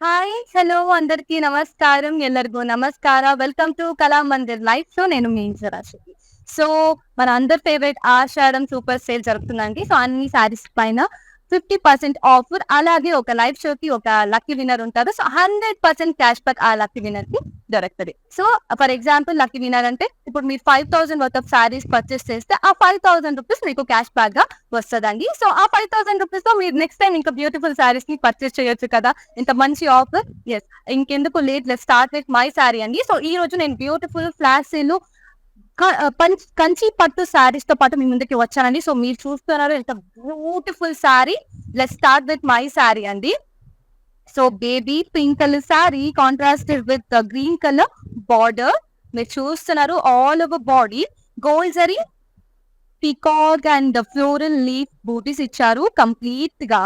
Hi! Hello! అందరికీ నమస్కారం. ఎల్లరిಗೂ నమస్ಕಾರ. Welcome to Kalamandir live show. నేను మీ ఇంచరాశికి. సో, మన అందరి ఫేవరెట్ ఆషాఢం సూపర్ సేల్ జరుగుతుందండి. సో, అన్ని శారీస్ పైన 50% ఆఫర్. అలాగే ఒక లైవ్ షోకి ఒక లక్కీ విన్నర్ ఉంటారు. సో, 100% క్యాష్ బ్యాక్ ఆ లక్కీ విన్నర్‌కి దొరకతది. So, for example lucky winner అంటే ఇప్పుడు మీరు 5,000 వర్త్ ఆఫ్ శారీస్ పర్చేస్ చేస్తే ఆ 5,000 రూపీస్ మీకు క్యాష్ బ్యాక్‌గా వస్తదండి. సో, ఆ 5,000 రూపీస్‌తో మీరు నెక్స్ట్ టైమ్ ఇంకా బ్యూటిఫుల్ శారీస్‌ని పర్చేస్ చేయొచ్చు కదా! ఇంత మంచి ఆఫర్. యెస్. ఇంకెందుకు late let's start with my sorry అండి. సో, ఈ రోజు నేను బ్యూటిఫుల్ ఫ్లాష్ సేల్‌లో కంచి పట్టు శారీస్‌తో పాటు మీ ముందుకి వచ్చానండి. సో, మీరు చూస్తున్నారు ఎంత beautiful sari. Let's start with my sari అండి. So, baby pink colour sari contrasted with green colour border. మీరు చూస్తున్నారు all over body gold zari peacock and floral leaf butis ఇచ్చారు కంప్లీట్ గా.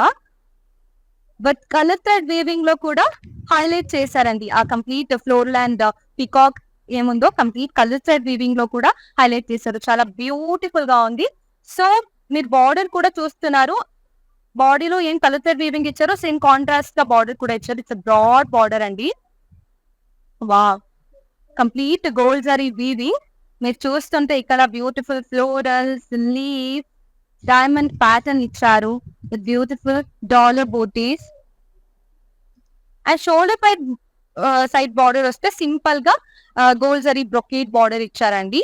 బట్ కలర్ థ్రెడ్ వీవింగ్ లో కూడా హైలైట్ చేశారండి. ఆ కంప్లీట్ ఫ్లోరల్ అండ్ పీకాక్ ఏముందో కంప్లీట్ కలర్ థ్రెడ్ వీవింగ్ లో కూడా హైలైట్ చేశారు. చాలా బ్యూటిఫుల్ గా ఉంది. సో, మీరు బార్డర్ కూడా చూస్తున్నారు. బాడీలో ఏం కలర్ థ్రెడ్ వీవింగ్ ఇచ్చారో సేమ్ కాంట్రాస్ట్ గా బార్డర్ కూడా ఇచ్చారు. ఇట్స్ బ్రాడ్ బార్డర్ అండి. Wow! Complete gold zari weaving. మీరు చూస్తుంటే ఇక్కడ beautiful florals, leaf, diamond pattern ఇచ్చారు. With beautiful dollar butis. And shoulder పై సైడ్ బార్డర్ వస్తే సింపుల్ గా గోల్డ్ జరీ బ్రొకేట్ బార్డర్ ఇచ్చారండి.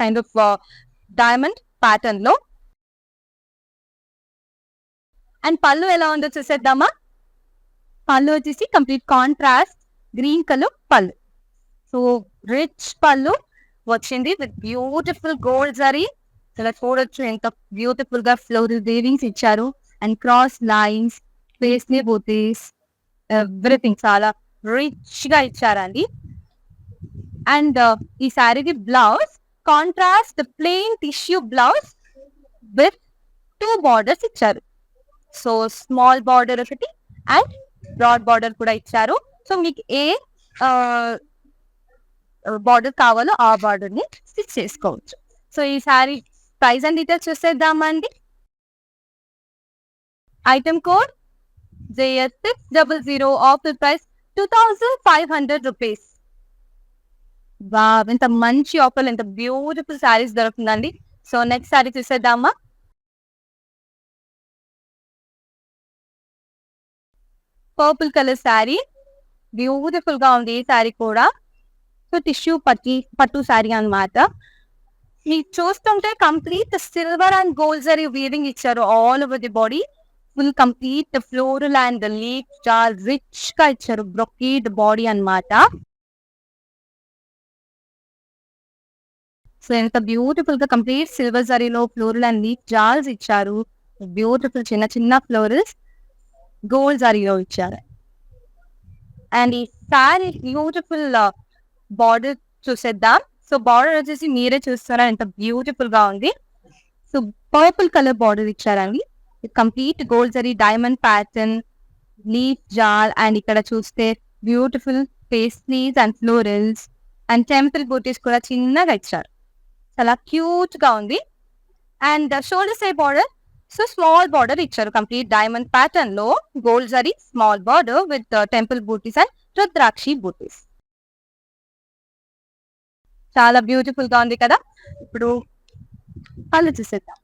కైండ్ ఆఫ్ డైమండ్ ప్యాటర్న్ లో. అండ్ పళ్ళు ఎలా ఉందో చూసేద్దామా. పళ్ళు వచ్చేసి complete contrast green colour pallu. So, rich pallu వచ్చింది విత్ బ్యూటిఫుల్ గోల్డ్ జరీ. ఇలా చూడొచ్చు ఎంత బ్యూటిఫుల్ గా ఫ్లోరల్ వీవింగ్స్ ఇచ్చారు. And cross lines, paisley buttis, everything చాలా రిచ్ గా ఇచ్చారండి. అండ్ ఈ శారీకి blouse contrast plain tissue blouse with 2 borders ఇచ్చారు. సో, స్మాల్ బార్డర్ ఒకటి అండ్ బ్రాడ్ బార్డర్ కూడా ఇచ్చారు. సో, మీకు ఏ బార్డర్ కావాలో ఆ బార్డర్ ని స్టిచ్ చేసుకోవచ్చు. సో, ఈ శారీ ప్రైస్ అండ్ డీటెయిల్స్ చూసేద్దామండి. Item code JS600 offer price 2,500 rupees. Wow! ఎంత మంచి ఆఫర్, ఎంత బ్యూటిఫుల్ శారీస్ దొరుకుతుందండి. సో, నెక్స్ట్ శారీ చూసేద్దామా. Purple colour sari. బ్యూటిఫుల్ గా ఉంది ఈ శారీ కూడా. సో, టిష్యూ పట్టు శారీ అన్నమాట. మీరు చూస్తుంటే complete silver and gold zari weaving ఇచ్చారు all over the body. Full complete floral and leaf చాలా రిచ్ గా ఇచ్చారు. బ్రొకేడ్ బాడీ అన్నమాట. సో, ఎంత బ్యూటిఫుల్ గా కంప్లీట్ సిల్వర్ జరీలో ఫ్లోరల్ అండ్ లీఫ్ జాల్స్ ఇచ్చారు. బ్యూటిఫుల్ చిన్న చిన్న ఫ్లోరల్స్ గోల్డ్ జరీలో ఇచ్చారు. అండ్ ఈ శారీ బ్యూటిఫుల్ బార్డర్ చూసేద్దాం. సో, బార్డర్ వచ్చేసి మీరే చూస్తారా ఎంత బ్యూటిఫుల్ గా ఉంది. సో, పర్పుల్ కలర్ బార్డర్ ఇచ్చారండి. Complete gold zari diamond pattern, leaf jaal and ఇక్కడ చూస్తే beautiful pastries and florals and temple butis కూడా చిన్నగా ఇచ్చారు. చాలా క్యూట్ గా ఉంది. And shoulder side border so small border ఇచ్చారు. కంప్లీట్ డైమండ్ ప్యాటర్న్ లో gold zari small border with temple butis and rudrakshi butis. చాలా బ్యూటిఫుల్ గా ఉంది కదా. ఇప్పుడు పళ్ళు చూసేద్దాం.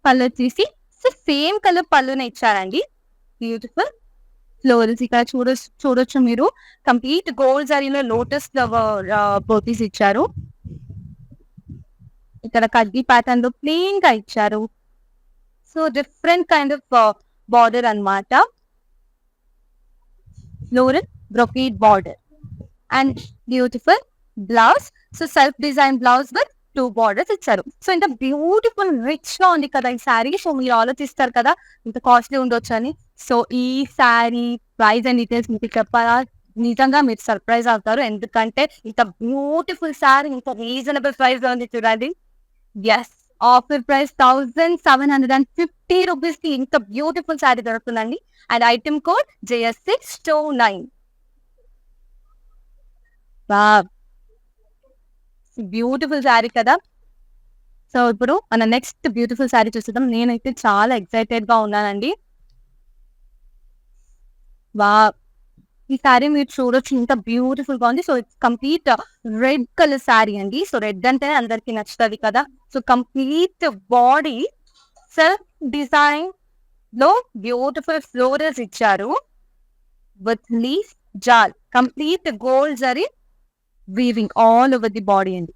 పళ్ళు వచ్చేసి సో సేమ్ కలర్ పళ్ళునే ఇచ్చారండి. బ్యూటిఫుల్ ఫ్లోరల్స్ ఇక్కడ చూడొచ్చు మీరు. కంప్లీట్ గోల్డ్ జరీలో లోటస్ ఫ్లవర్ బూటీస్ ఇచ్చారు. ఇక్కడ కడ్డీ ప్యాటర్న్ లో ప్లెయిన్ గా ఇచ్చారు. So different kind of border అన్నమాట. Floral brocade border and beautiful blouse. So self design blouse with 2 borders ఇచ్చారు. సో ఇంత బ్యూటిఫుల్ రిచ్ గా ఉంది కదా ఈ శారీ. సో మీరు ఆలోచిస్తారు కదా ఇంత కాస్ట్లీ ఉండొచ్చు అని. సో ఈ శారీ ప్రైస్ అండ్ డీటెయిల్స్ మీకు చెప్పాలా, నిజంగా మీరు సర్ప్రైజ్ అవుతారు. ఎందుకంటే ఇంత బ్యూటిఫుల్ శారీ ఇంత రీజనబుల్ ప్రైస్ లో ఉంది చూడండి. ఎస్, ఆఫర్ ప్రైస్ 1,750 రూపీస్ కి ఇంత బ్యూటిఫుల్ శారీ దొరుకుతుందండి. And item code JS629. Beautiful sari కదా. సో ఇప్పుడు మన నెక్స్ట్ బ్యూటిఫుల్ శారీ చూద్దాం. నేనైతే చాలా ఎక్సైటెడ్ గా ఉన్నానండి. వా ఈ శారీ మీరు చూడొచ్చు ఎంత బ్యూటిఫుల్ గా ఉంది. So it's complete red colour sari అండి. సో రెడ్ అంటే అందరికి నచ్చుతుంది కదా. So complete body self design లో బ్యూటిఫుల్ ఫ్లోరల్స్ ఇచ్చారు with leaf jaal. Complete gold zari weaving all over the body అండి.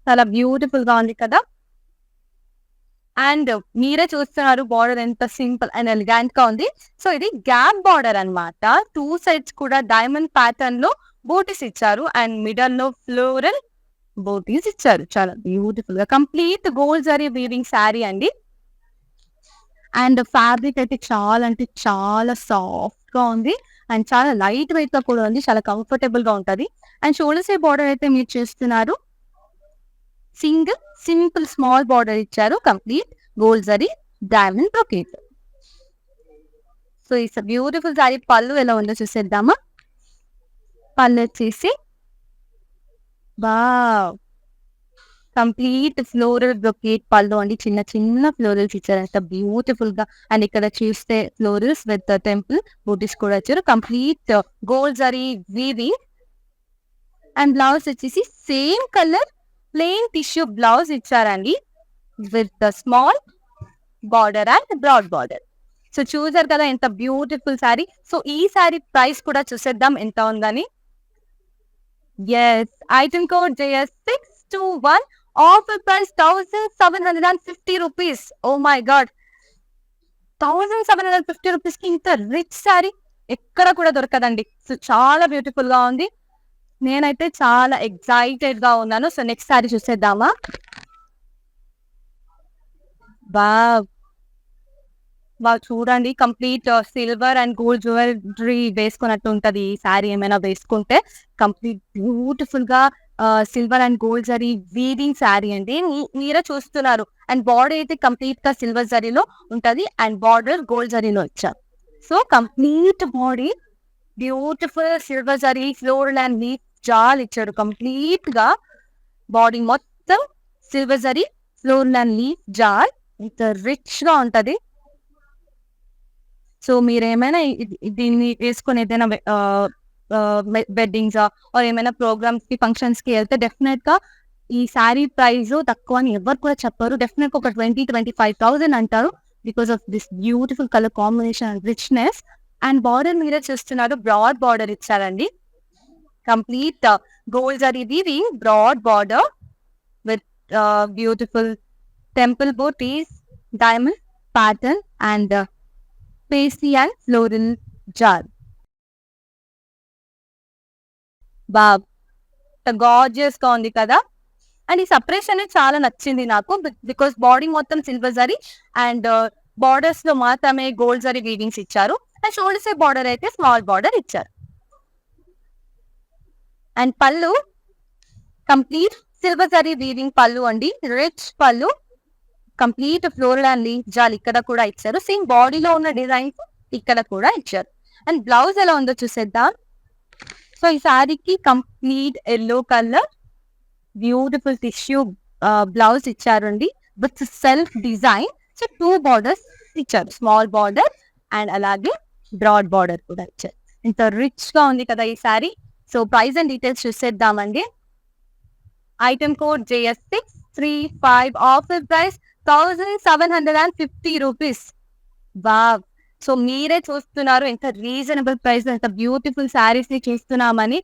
చాలా బ్యూటిఫుల్ గా ఉంది కదా. అండ్ మీరే చూస్తున్నారు బార్డర్ ఎంత సింపుల్ అండ్ ఎలిగాంట్ గా ఉంది. సో ఇది గ్యాప్ బార్డర్ అన్నమాట. 2 సైడ్స్ కూడా డైమండ్ ప్యాటర్న్ లో బూటీస్ ఇచ్చారు అండ్ మిడల్ లో ఫ్లోరల్ బూటీస్ ఇచ్చారు. చాలా బ్యూటిఫుల్ గా complete gold zari weaving sari అండి. అండ్ ఫ్యాబ్రిక్ అయితే చాలా అంటే చాలా సాఫ్ట్ గా ఉంది అండ్ చాలా లైట్ వెయిట్ గా కూడా ఉంది. చాలా కంఫర్టబుల్ గా ఉంటది. అండ్ షోల్డర్ సైడ్ బార్డర్ అయితే మీరు చూస్తున్నారు సింగిల్ సింపుల్ స్మాల్ బార్డర్ ఇచ్చారు. Complete gold zari diamond brocade. So it's beautiful sorry. పళ్ళు ఎలా ఉందో చూసేద్దామా. పళ్ళు వచ్చేసి wow complete floral brocade pallu అండి. చిన్న చిన్న ఫ్లోరల్స్ ఇచ్చారు అంత బ్యూటిఫుల్ గా. అండ్ ఇక్కడ చూస్తే ఫ్లోరల్స్ విత్ టెంపుల్ బూటీస్ కూడా ఇచ్చారు. Complete gold zari weaving. And blouse వచ్చేసి same colour plain tissue blouse ఇచ్చారండి with small border and broad border. So చూసారు కదా ఎంత బ్యూటిఫుల్ శారీ. సో ఈ శారీ ప్రైస్ కూడా చూసేద్దాం ఎంత ఉందని. Yes item code JS621 offer price 1750 rupees. Oh my god 1750 rupees కి ఇంత రిచ్ శారీ ఎక్కడ కూడా దొరకదండి. సో చాలా బ్యూటిఫుల్ గా ఉంది. నేనైతే చాలా ఎక్సైటెడ్ గా ఉన్నాను. సో నెక్స్ట్ శారీ చూసేద్దామా. వావ్ వావ్ చూడండి complete silver and gold jewellery వేసుకున్నట్టు ఉంటది ఈ శారీ ఏమైనా వేసుకుంటే. కంప్లీట్ బ్యూటిఫుల్ గా silver and gold zari weaving sari అండి. మీరే చూస్తున్నారు. అండ్ బార్డర్ అయితే కంప్లీట్ గా సిల్వర్ జరీలో ఉంటది అండ్ బార్డర్ గోల్డ్ జరీలో ఇచ్చారు. So complete body beautiful silver zari floral and leaf jaal ఇచ్చారు. కంప్లీట్ గా బాడీ మొత్తం silver zari floral and leaf jaal ఇంత రిచ్ గా ఉంటది. సో మీరేమైనా దీన్ని వేసుకొని ఏదైనా వెడ్డింగ్స్ ఆర్ ఏమైనా ప్రోగ్రామ్స్ కి ఫంక్షన్స్ కి వెళ్తే డెఫినెట్ గా ఈ శారీ ప్రైస్ తక్కువ అని ఎవరు కూడా చెప్పారు. డెఫినెట్ గా ఒక 20,000-25,000 అంటారు because of this beautiful colour combination and richness. And border మీరే చూస్తున్నారు బ్రాడ్ బార్డర్ ఇచ్చారండి. Complete gold zari weaving broad border with beautiful temple butis diamond pattern and pastry and floral jaal. Gorgeous గా ఉంది కదా. అండ్ ఈ సపరేషన్ చాలా నచ్చింది నాకు బికాస్ బాడీ మొత్తం సిల్వర్ జరీ అండ్ బార్డర్స్ లో మాత్రమే గోల్డ్ జరీ వీవింగ్స్ ఇచ్చారు. అండ్ షోల్డర్ సైడ్ బార్డర్ అయితే స్మాల్ బార్డర్ ఇచ్చారు. And pallu complete silver zari weaving pallu అండి. Rich pallu complete floral and leaf జాల్ ఇక్కడ కూడా ఇచ్చారు. సేమ్ బాడీలో ఉన్న డిజైన్స్ ఇక్కడ కూడా ఇచ్చారు. అండ్ బ్లౌజ్ ఎలా ఉందో చూసేద్దాం. సో ఈ శారీకి complete yellow colour beautiful tissue blouse ఇచ్చారండి with self design. So 2 borders ఇచ్చారు. స్మాల్ బార్డర్ అండ్ అలాగే బ్రాడ్ బార్డర్ కూడా ఇచ్చారు. ఇంత రిచ్ గా ఉంది కదా ఈ sari. So price and details చూసేద్దామండి. Item code JS635 offer price 1750 rupees. Wow so మీరే చూస్తున్నారు ఎంత రీజనబుల్ ప్రైస్ ఎంత బ్యూటిఫుల్ శారీస్ ని చూస్తున్నామని.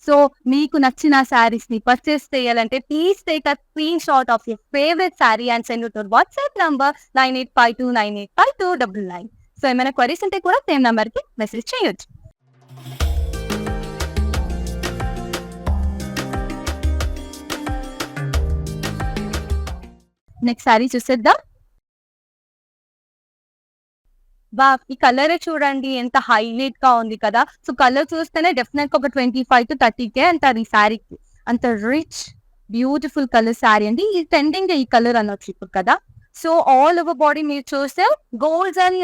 సో మీకు నచ్చిన శారీస్ ని పర్చేస్ చేయాలంటే please take a screenshot of your favourite sari and send to WhatsApp number 9852985299. So ఏమైనా క్వరీస్ ఉంటే కూడా సేమ్ నంబర్ కి మెసేజ్ చేయొచ్చు. నెక్స్ట్ శారీ చూసేద్దాం. ఈ కలర్ చూడండి ఎంత హైలైట్ గా ఉంది కదా. సో కలర్ చూస్తేనే డెఫినెట్ ఒక 25-30K అంటారు ఈ శారీకి. అంత రిచ్ బ్యూటిఫుల్ కలర్ శారీ అండి. ఈ ట్రెండింగ్ ఈ కలర్ అనొచ్చు ఇప్పుడు కదా. సో ఆల్ ఓవర్ బాడీ మీరు చూస్తే గోల్డ్ అండ్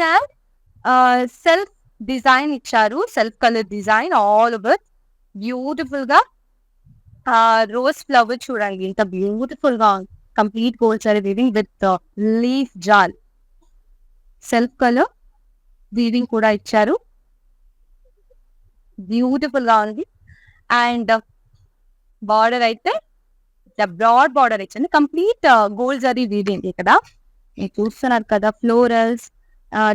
సెల్ఫ్ డిజైన్ ఇచ్చారు. Self colour design all over beautiful గా. రోజ్ ఫ్లవర్ చూడండి ఎంత బ్యూటిఫుల్ గా ఉంది. Complete gold sari weaving with leaf jaal. Self colour weaving కూడా ఇచ్చారు. బ్యూటిఫుల్ గా ఉంది. అండ్ బార్డర్ అయితే బ్రాడ్ బార్డర్ ఇచ్చింది. కంప్లీట్ గోల్డ్ జరీ వీవింగ్ ఇక్కడ మీరు చూస్తున్నారు కదా. Florals,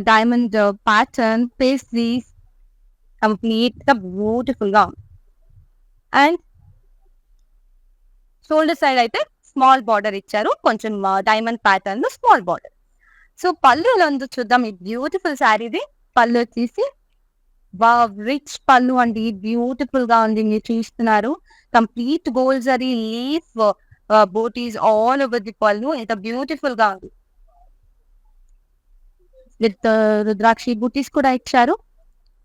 diamond pattern, pastries complete గా బ్యూటిఫుల్ గా ఉంది. అండ్ షోల్డర్ సైడ్ అయితే స్మాల్ బార్డర్ ఇచ్చారు, కొంచెం డైమండ్ ప్యాటర్న్ లో స్మాల్ బార్డర్. సో పళ్ళు ఎలా ఉందో చూద్దాం. ఈ బ్యూటిఫుల్ శారీది పళ్ళు వచ్చేసి రిచ్ పళ్ళు అండి, బ్యూటిఫుల్ గా ఉంది. మీరు చూస్తున్నారు complete gold zari leaf butis all over the pallu. ఎంత బ్యూటిఫుల్ గా ఉంది. విత్ రుద్రాక్షి బూటీస్ కూడా ఇచ్చారు.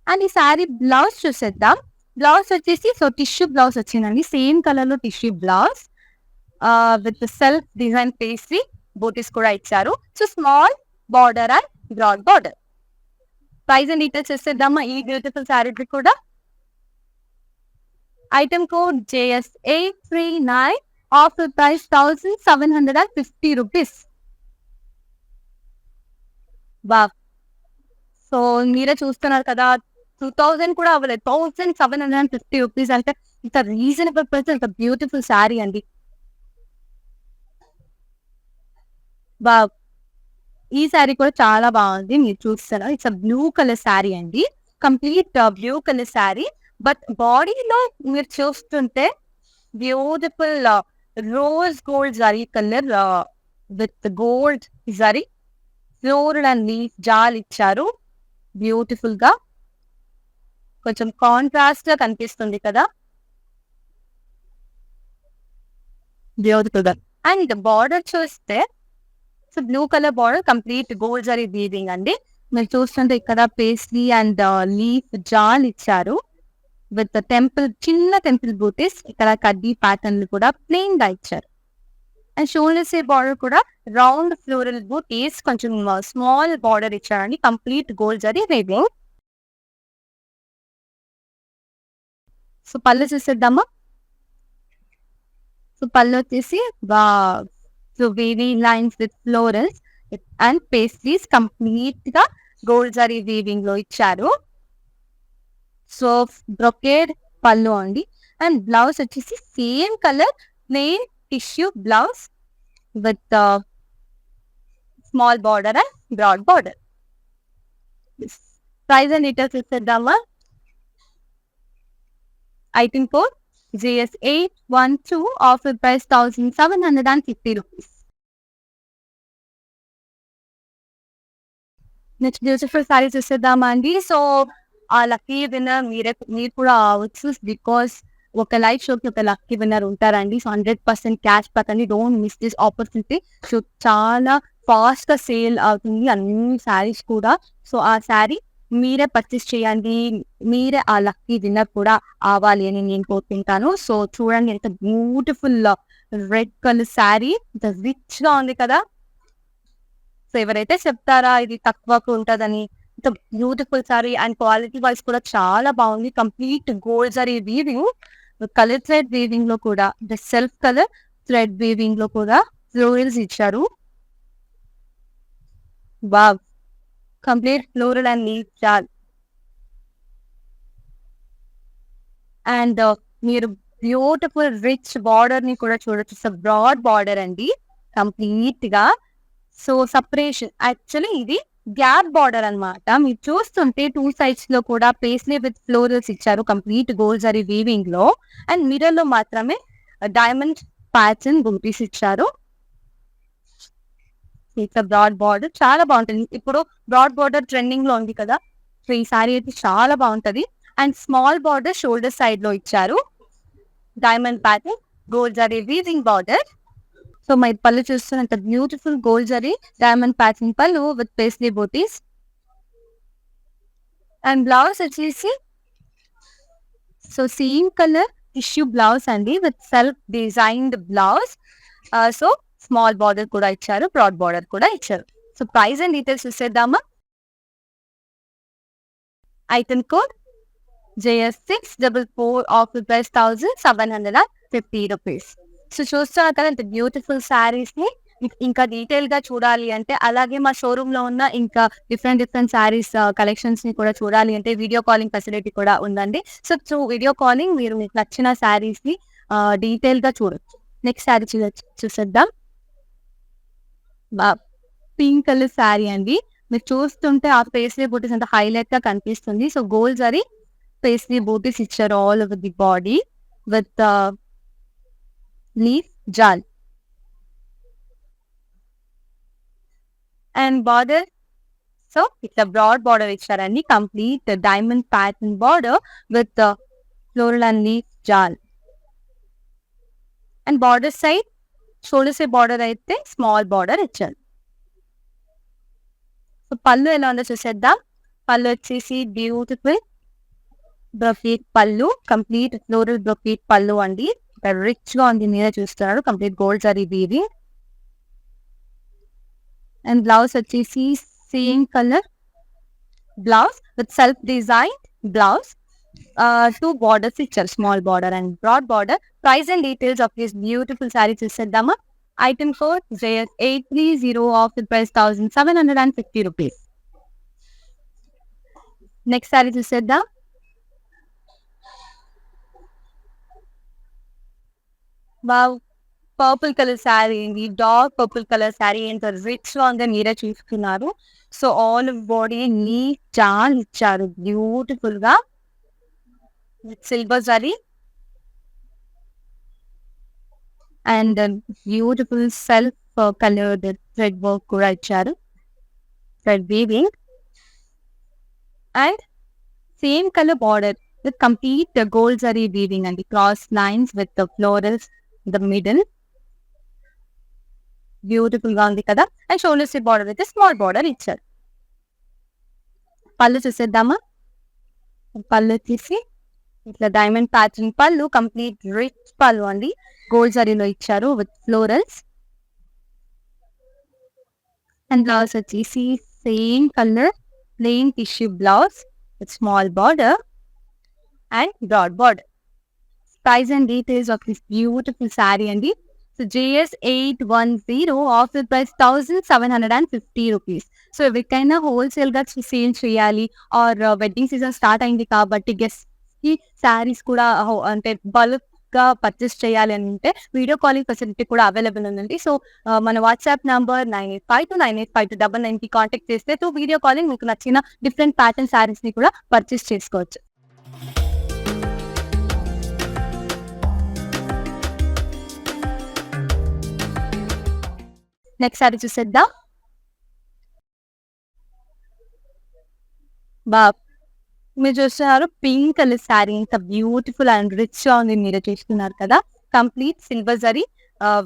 అండ్ ఈ శారీ బ్లౌజ్ చూసేద్దాం. బ్లౌజ్ వచ్చేసి సో టిష్యూ బ్లౌజ్ వచ్చిందండి, సేమ్ కలర్ లో tissue blouse with self design pastry బూటీస్ కూడా ఇచ్చారు. So small border and broad border. Price and details చూసేద్దామా ఈ బ్యూటిఫుల్ శారీకి కూడా. Item code JS839, offer price 1750 rupees. Wow. So మీరే చూస్తున్నారు కదా, 2000 కూడా అవ్వలేదు, 1750 రూపీస్ అంటే ఇంత రీజనబుల్ ప్రైస్, ఇంత బ్యూటిఫుల్ శారీ అండి. వావ్. ఈ శారీ కూడా చాలా బాగుంది. మీరు చూస్తున్నారు ఇట్స్ బ్లూ కలర్ శారీ అండి, complete blue colour sari. But బాడీలో మీరు చూస్తుంటే beautiful rose gold zari colour with gold zari floral and leaf jaal ఇచ్చారు. బ్యూటిఫుల్ గా కొంచెం కాంట్రాస్ట్ గా కనిపిస్తుంది కదా, బ్యూటిఫుల్ గా. అండ్ బార్డర్ చూస్తే so blue colour border, complete gold zari weaving అండి. మీరు చూస్తుంటే ఇక్కడ పేస్ట్రీ అండ్ లీఫ్ జాల్ ఇచ్చారు విత్ టెంపుల్, చిన్న టెంపుల్ బూటీస్. ఇక్కడ కడ్డీ ప్యాటర్న్ కూడా ప్లెయిన్ గా ఇచ్చారు. అండ్ షోల్డర్ సే బార్డర్ కూడా రౌండ్ ఫ్లోరల్ బూటీస్, కొంచెం స్మాల్ బార్డర్ ఇచ్చారండి, complete gold zari weaving. So పళ్ళు చూసేద్దామా. సో పళ్ళు వచ్చేసి so wavy lines with florals and pastries complete గా గోల్డ్ జరీ వీవింగ్ లో ఇచ్చారు. సో బ్రొకేడ్ పళ్ళు అండి. అండ్ బ్లౌజ్ వచ్చేసి same colour plain tissue blouse with small border and broad border. Price and details ఇచ్చేద్దామా. Item code JS812, offer price 1750 rupees. Next beautiful sari చూసేద్దామా అండి. So ఆ lucky winner మీరు కూడా అవచ్చు, బికాస్ ఒక లైవ్ షోకి ఒక లక్కీ విన్నర్ ఉంటారండి. సో 100% క్యాష్ బ్యాక్ అండి, don't miss this opportunity. So చాలా ఫాస్ట్ గా సేల్ అవుతుంది అన్ని శారీస్ కూడా. సో ఆ శారీ మీరే పర్చేస్ చేయండి, మీరే ఆ లక్కీ విన్నర్ కూడా అవ్వాలి అని నేను కోరుకుంటాను. సో చూడండి ఎంత బ్యూటిఫుల్ రెడ్ కలర్ శారీ, ఇంత రిచ్ గా ఉంది కదా. సో ఎవరైతే చెప్తారా ఇది తక్కువకు ఉంటదని, ఇంత beautiful sorry and quality wise కూడా చాలా బాగుంది. Complete gold zari weaving, colour thread weaving లో కూడా, సెల్ఫ్ కలర్ థ్రెడ్ వీవింగ్ లో కూడా ఫ్లోరల్స్ ఇచ్చారు. Wow, complete floral and leaf jaal. And మీరు బ్యూటిఫుల్ రిచ్ బార్డర్ ని కూడా చూడొచ్చు, బ్రాడ్ బార్డర్ అండి కంప్లీట్ గా. సో సపరేషన్ యాక్చువల్లీ ఇది గ్యాప్ బార్డర్ అన్నమాట. మీరు చూస్తుంటే టూ సైడ్స్ లో కూడా పేస్లీ విత్ ఫ్లోరల్స్ ఇచ్చారు, కంప్లీట్ గోల్డ్ జరీ వీవింగ్ లో. అండ్ మిర్రర్ లో మాత్రమే డైమండ్ ప్యాటర్న్ బూటీస్ ఇచ్చారు. ఇట్లా బ్రాడ్ బార్డర్ చాలా బాగుంటుంది. ఇప్పుడు బ్రాడ్ బార్డర్ ట్రెండింగ్ లో ఉంది కదా, సో ఈ సారీ అయితే చాలా బాగుంటది. And small border shoulder side లో ఇచ్చారు, diamond pattern gold zari weaving border. So my pallu చూస్తున్నంత beautiful gold zari diamond pattern pallu with paisley butis. And blouse వచ్చేసి so same colour tissue blouse అండి with self designed blouse. So small border కూడా ఇచ్చారు, broad border కూడా ఇచ్చారు. So price and details చూసేద్దామా. Item code JS644, offer price 1750 rupees. So చూస్తున్నారు కదా ఇంత బ్యూటిఫుల్ శారీస్ ని ఇంకా డీటెయిల్ గా చూడాలి అంటే, అలాగే మా షోరూమ్ లో ఉన్న ఇంకా డిఫరెంట్ శారీస్ కలెక్షన్స్ ని కూడా చూడాలి అంటే వీడియో కాలింగ్ ఫెసిలిటీ కూడా ఉందండి. సో త్రూ వీడియో కాలింగ్ మీరు మీకు నచ్చిన శారీస్ ని డీటెయిల్ గా చూడొచ్చు. నెక్స్ట్ శారీ చూసేద్దాం. పింక్ కలర్ శారీ అండి. మీరు చూస్తుంటే ఆ పేస్లీ బూటీస్ అంత హైలైట్ గా కనిపిస్తుంది. So gold zari paisley butis ఇచ్చారు all over the body with leaf jaal and border. So ఇట్లా బ్రాడ్ బార్డర్ ఇచ్చారండి. Complete diamond pattern border with floral and leaf jaal. And border side shoulder side border అయితే స్మాల్ బార్డర్ ఇచ్చారు. So pallu ఎలా ఉందో చూసేద్దాం. పళ్ళు వచ్చేసి beautiful brocade pallu, complete floral brocade pallu అండి. Rich గా ఉంది, మీరే చూస్తున్నారు. Complete gold zari weaving. And blouse వచ్చేసి same colour blouse with self design blouse. Two borders ఇచ్చారు, small border and broad border. Price and details of this beautiful sari చూసేద్దామా. Item code JS830, offer price 1750 rupees. Next sari చూసేద్దాం. Wow, purple colour sari అండి. Dark purple colour sari ఎంత rich గా ఉందో మీరే చూస్తున్నారు. So all body neat చాలా ఇచ్చారు బ్యూటిఫుల్ గా silver zari and beautiful self coloured thread work కూడా ఇచ్చారు, thread weaving. And same colour border with complete gold zari weaving అండి. Cross lines with florals the middle. Beautiful గా ఉంది కదా. అండ్ షోల్డర్ స్ట్రిప్ బార్డర్ అయితే స్మాల్ బార్డర్ ఇచ్చారు. పళ్ళు చూసేద్దామా. పళ్ళు వచ్చేసి ఇట్లా diamond pattern pallu, complete rich pallu అండి. గోల్డ్ జరీలో ఇచ్చారు విత్ ఫ్లోరల్స్. అండ్ బ్లౌజ్ వచ్చేసి same colour plain tissue blouse with small border and broad border. Price and details of this beautiful sari అండి. So JS810, offer price 1750 rupees. So ఎవరికైనా wholesale గా sale చేయాలి or wedding season start అయింది కాబట్టి guest కి శారీస్ కూడా అంటే బల్క్ గా పర్చేస్ చేయాలి అని అంటే వీడియో కాలింగ్ ఫెసిలిటీ కూడా అవైలబుల్ ఉందండి. సో మన వాట్సాప్ నంబర్ 9852985299 కి కాంటాక్ట్ చేస్తే తో వీడియో కాలింగ్ మీకు నచ్చిన డిఫరెంట్ ప్యాటర్న్ శారీస్ ని కూడా పర్చేస్ చేసుకోవచ్చు. నెక్స్ట్ శారీ చూసేద్దాం. మీరు చూస్తున్నారు పింక్ కలర్ శారీ ఎంత బ్యూటిఫుల్ అండ్ రిచ్ గా ఉంది, మీరే చూస్తున్నారు కదా. Complete silver zari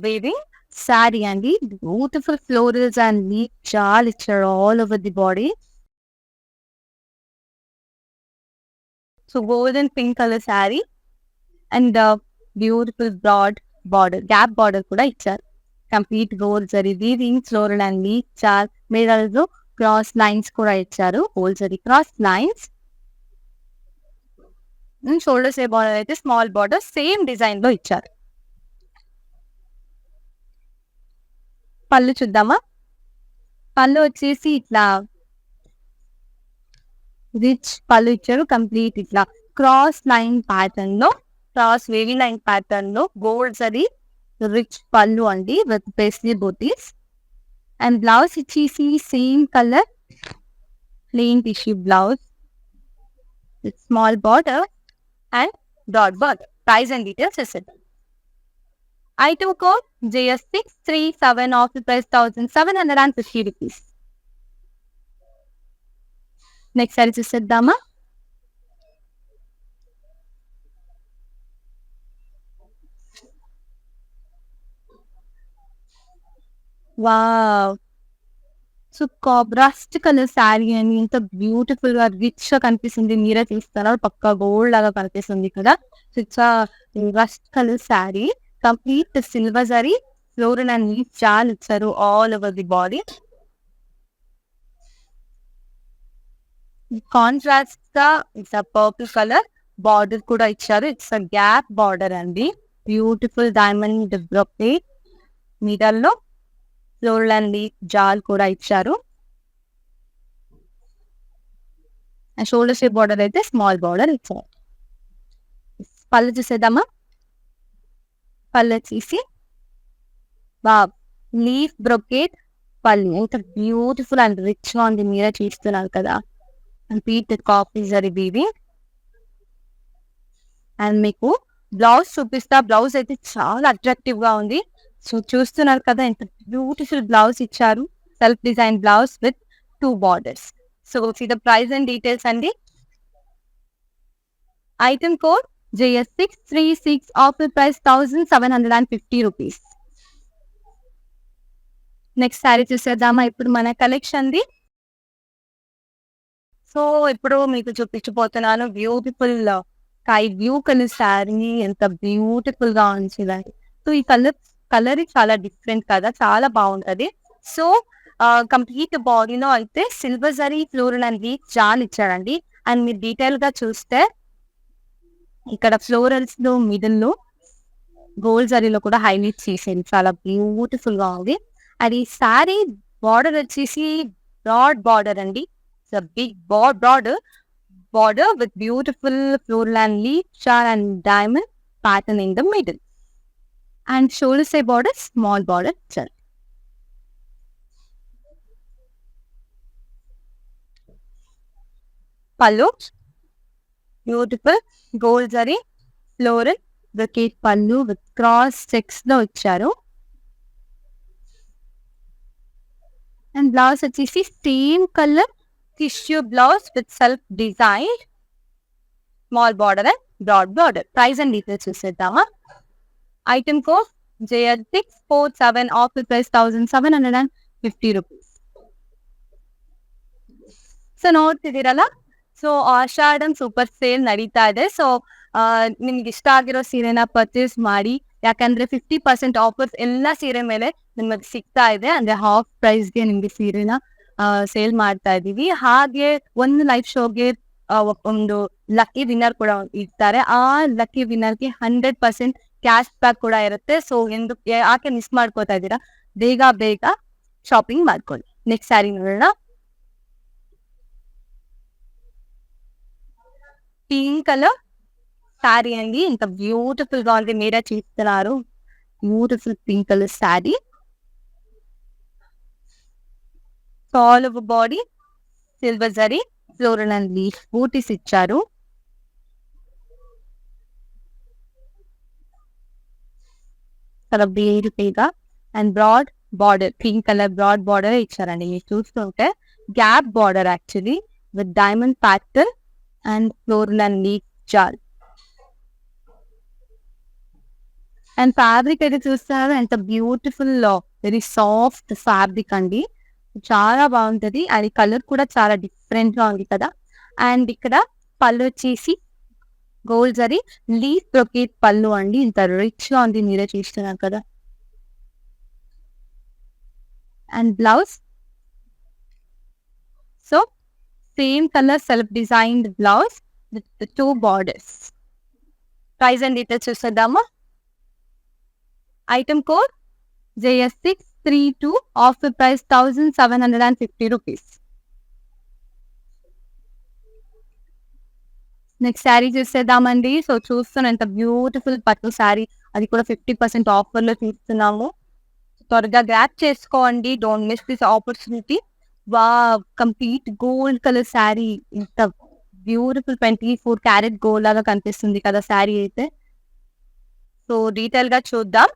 weaving sari అండి. బ్యూటిఫుల్ ఫ్లోరల్స్ అండ్ లీఫ్ చాలా ఇచ్చారు all over the body. So golden pink colour sari and beautiful broad border, gap border కూడా ఇచ్చారు. Complete gold zari weaving, floral and leaf చార్, మిడిల్ లో క్రాస్ లైన్స్ కూడా ఇచ్చారు, gold zari cross lines. Shoulders ఏ border అయితే small border same design లో ఇచ్చారు. పళ్ళు చూద్దామా. పళ్ళు వచ్చేసి ఇట్లా రిచ్ పళ్ళు ఇచ్చారు. కంప్లీట్ ఇట్లా క్రాస్ లైన్ ప్యాటర్న్ లో, క్రాస్ వేవీ లైన్ ప్యాటర్న్ లో గోల్డ్ జరీ రిచ్ పళ్ళు అండి with paisley butis. And blouse ఇచ్చేసి same colour plain tissue blouse with small border and dot border. Price and details చేసేద్దాం. Item code JS637, offer price 1750 rupees. Next sari చూసేద్దామా. Wow, so rust colour sari అని ఎంత beautiful గా rich గా కనిపిస్తుంది, మీరే చూస్తున్నారు. పక్కా గోల్డ్ లాగా కనిపిస్తుంది కదా. So it's rust colour sari, complete silver zari floral and leaf చాలా ఇచ్చారు all over the body. Contrast గా ఇట్స్ పర్పుల్ కలర్ బార్డర్ కూడా ఇచ్చారు. ఇట్స్ గ్యాప్ బార్డర్ అండి. బ్యూటిఫుల్ డైమండ్ బ్రొకేట్ మిడిల్ లో ఫ్లోరల్ అండ్ లీఫ్ జాల్ కూడా ఇచ్చారు. షోల్డర్ షేప్ బార్డర్ అయితే స్మాల్ బార్డర్ ఇచ్చారు. పళ్ళు చూసేద్దామా. పళ్ళు వచ్చేసి లీఫ్ బ్రొకేట్ పళ్ళు ఎంత బ్యూటిఫుల్ అండ్ రిచ్ గా ఉంది. మీరే చూస్తున్నారు కదా. Complete copper zari weaving. And మీకు బ్లౌజ్ చూపిస్తా. బ్లౌజ్ అయితే చాలా అట్రాక్టివ్ గా ఉంది. సో చూస్తున్నారు కదా ఎంత బ్యూటిఫుల్ బ్లౌజ్ ఇచ్చారు. Self design blouse with 2 borders. So the price and details అండి. Item code JS636, offer price 1750 rupees. Next sari చూసేద్దామా ఇప్పుడు మన కలెక్షన్ ది. సో ఇప్పుడు మీకు చూపించబోతున్నాను beautiful sky blue colour sari. ఎంత బ్యూటిఫుల్ గా ఉంది. సో ఈ కలర్ చాలా డిఫరెంట్ కదా, చాలా బాగుంటది. సో కంప్లీట్ బాడీలో అయితే silver zari floral and leaf jaal ఇచ్చాడండి. అండ్ మీరు డీటెయిల్ గా చూస్తే ఇక్కడ ఫ్లోరల్స్ లో మిడిల్ లో గోల్డ్ జరీలో కూడా హైలైట్ చేసేది. చాలా బ్యూటిఫుల్ గా ఉంది. అది శారీ బార్డర్ వచ్చేసి బ్రాడ్ బార్డర్ అండి. Big border with beautiful floral and leaf char and diamond pattern in the middle. And shoulder side border, small border char. Pallu, beautiful gold zari floral brocade pallu with cross checks lo icharu. And blouse వచ్చేసి same color tissue blouse with self designed small border and broad border. Price and details చూసేద్దామా. Item code JL647, offer price 1750 rupees. So ನೋಡ್ತಿದ್ದೀರಲ್ಲ, so Ashadham super sale ನಡೀತಾ ಇದೆ. So ನಿಮ್ಗೆ ಇಷ್ಟ ಆಗಿರೋ ಸೀರೆನ purchase ಮಾಡಿ, ಯಾಕಂದ್ರೆ 50% ಆಫರ್ಸ್ ಎಲ್ಲ ಸೀರೆ ಮೇಲೆ ನಿಮಗೆ ಸಿಗ್ತಾ ಇದೆ. ಅಂದ್ರೆ ಹಾಫ್ ಪ್ರೈಸ್ಗೆ ನಿಮ್ಗೆ ಸೀರೆನ ಸೇಲ್ ಮಾಡ್ತಾ ಇದೀವಿ. ಹಾಗೆ ಒಂದು ಲೈವ್ ಶೋಗೆ ಒಂದು ಲಕ್ಕಿ ವಿನ್ನರ್ ಕೂಡ ಇರ್ತಾರೆ. ಆ ಲಕ್ಕಿ ವಿನ್ನರ್ಗೆ 100% ಕ್ಯಾಶ್ ಬ್ಯಾಕ್ ಕೂಡ ಇರುತ್ತೆ. ಸೊ ಯಾಕೆ ಮಿಸ್ ಮಾಡ್ಕೋತಾ ಇದ್ದೀರಾ, ಬೇಗ ಶಾಪಿಂಗ್ ಮಾಡ್ಕೊಳ್ಳಿ. ನೆಕ್ಸ್ಟ್ ಸ್ಯಾರಿ ನೋಡೋಣ. పింక్ కలర్ శారీ అండి. ఇంత బ్యూటిఫుల్ గా ఉంది. మీరే చూస్తున్నారు. Beautiful pink colour sari. All over body silver zari floral and leaf butis ఇచ్చారు. చాలా బ్యూటిఫుల్ గా and broad border, pink colour broad border ఇచ్చారండి. మీరు చూస్తుంటే gap border actually with diamond pattern and floral and leaf jal. And fabric అయితే చూస్తారు ఎంత beautiful, very soft fabric అండి. చాలా బాగుంటది. అది కలర్ కూడా చాలా డిఫరెంట్ గా ఉంది కదా. అండ్ ఇక్కడ పళ్ళు వచ్చేసి gold zari leaf brocade pallu అండి. ఇంత రిచ్ గా ఉంది. మీరే చూస్తున్నారు కదా. And blouse so same color self-designed blouse with the 2 borders. Price and details చూసేద్దామా. Item code JS632, offer price 1750 rupees. Next sari చూసేద్దామండి. సో చూస్తున్న ఎంత బ్యూటిఫుల్ పట్టు శారీ, అది కూడా 50% ఆఫర్ లో చూస్తున్నాము. త్వరగా గ్రాప్ చేసుకోండి. Don't miss this opportunity. Complete gold colour sari. ఇంత బ్యూటిఫుల్ 24 క్యారెట్ గోల్డ్ లాగా కనిపిస్తుంది కదా శారీ అయితే. సో డీటెయిల్ గా చూద్దాం.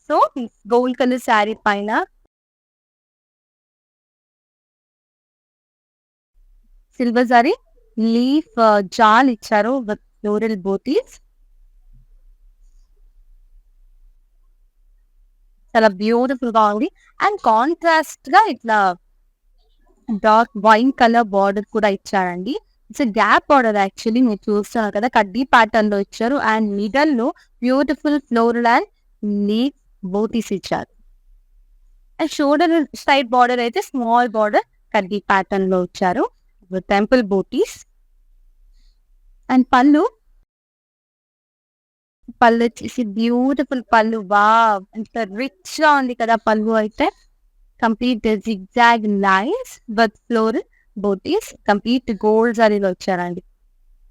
సో గోల్డ్ కలర్ శారీ పైన సిల్వర్ జరీ లీఫ్ జాల్ ఇచ్చారు విత్ ఫ్లోరల్ బూటీస్. చాలా బ్యూటిఫుల్ గా ఉంది. అండ్ కాంట్రాస్ట్ గా ఇట్లా డార్క్ వైన్ కలర్ బార్డర్ కూడా ఇచ్చారండి. It's gap border actually. మీరు చూస్తున్నారు కదా, కడ్డీ ప్యాటర్న్ లో ఇచ్చారు. అండ్ మిడల్ లో beautiful floral and leaf butis ఇచ్చారు. అండ్ షోల్డర్ సైడ్ బార్డర్ అయితే స్మాల్ బార్డర్ కడ్డీ ప్యాటర్న్ లో ఇచ్చారు విత్ టెంపుల్ బూటీస్. అండ్ పళ్ళు వచ్చేసి బ్యూటిఫుల్ పళ్ళు. ఎంత రిచ్ గా ఉంది కదా పళ్ళు అయితే. Complete zigzag lines with floral butis, complete gold జరీలో వచ్చారండి.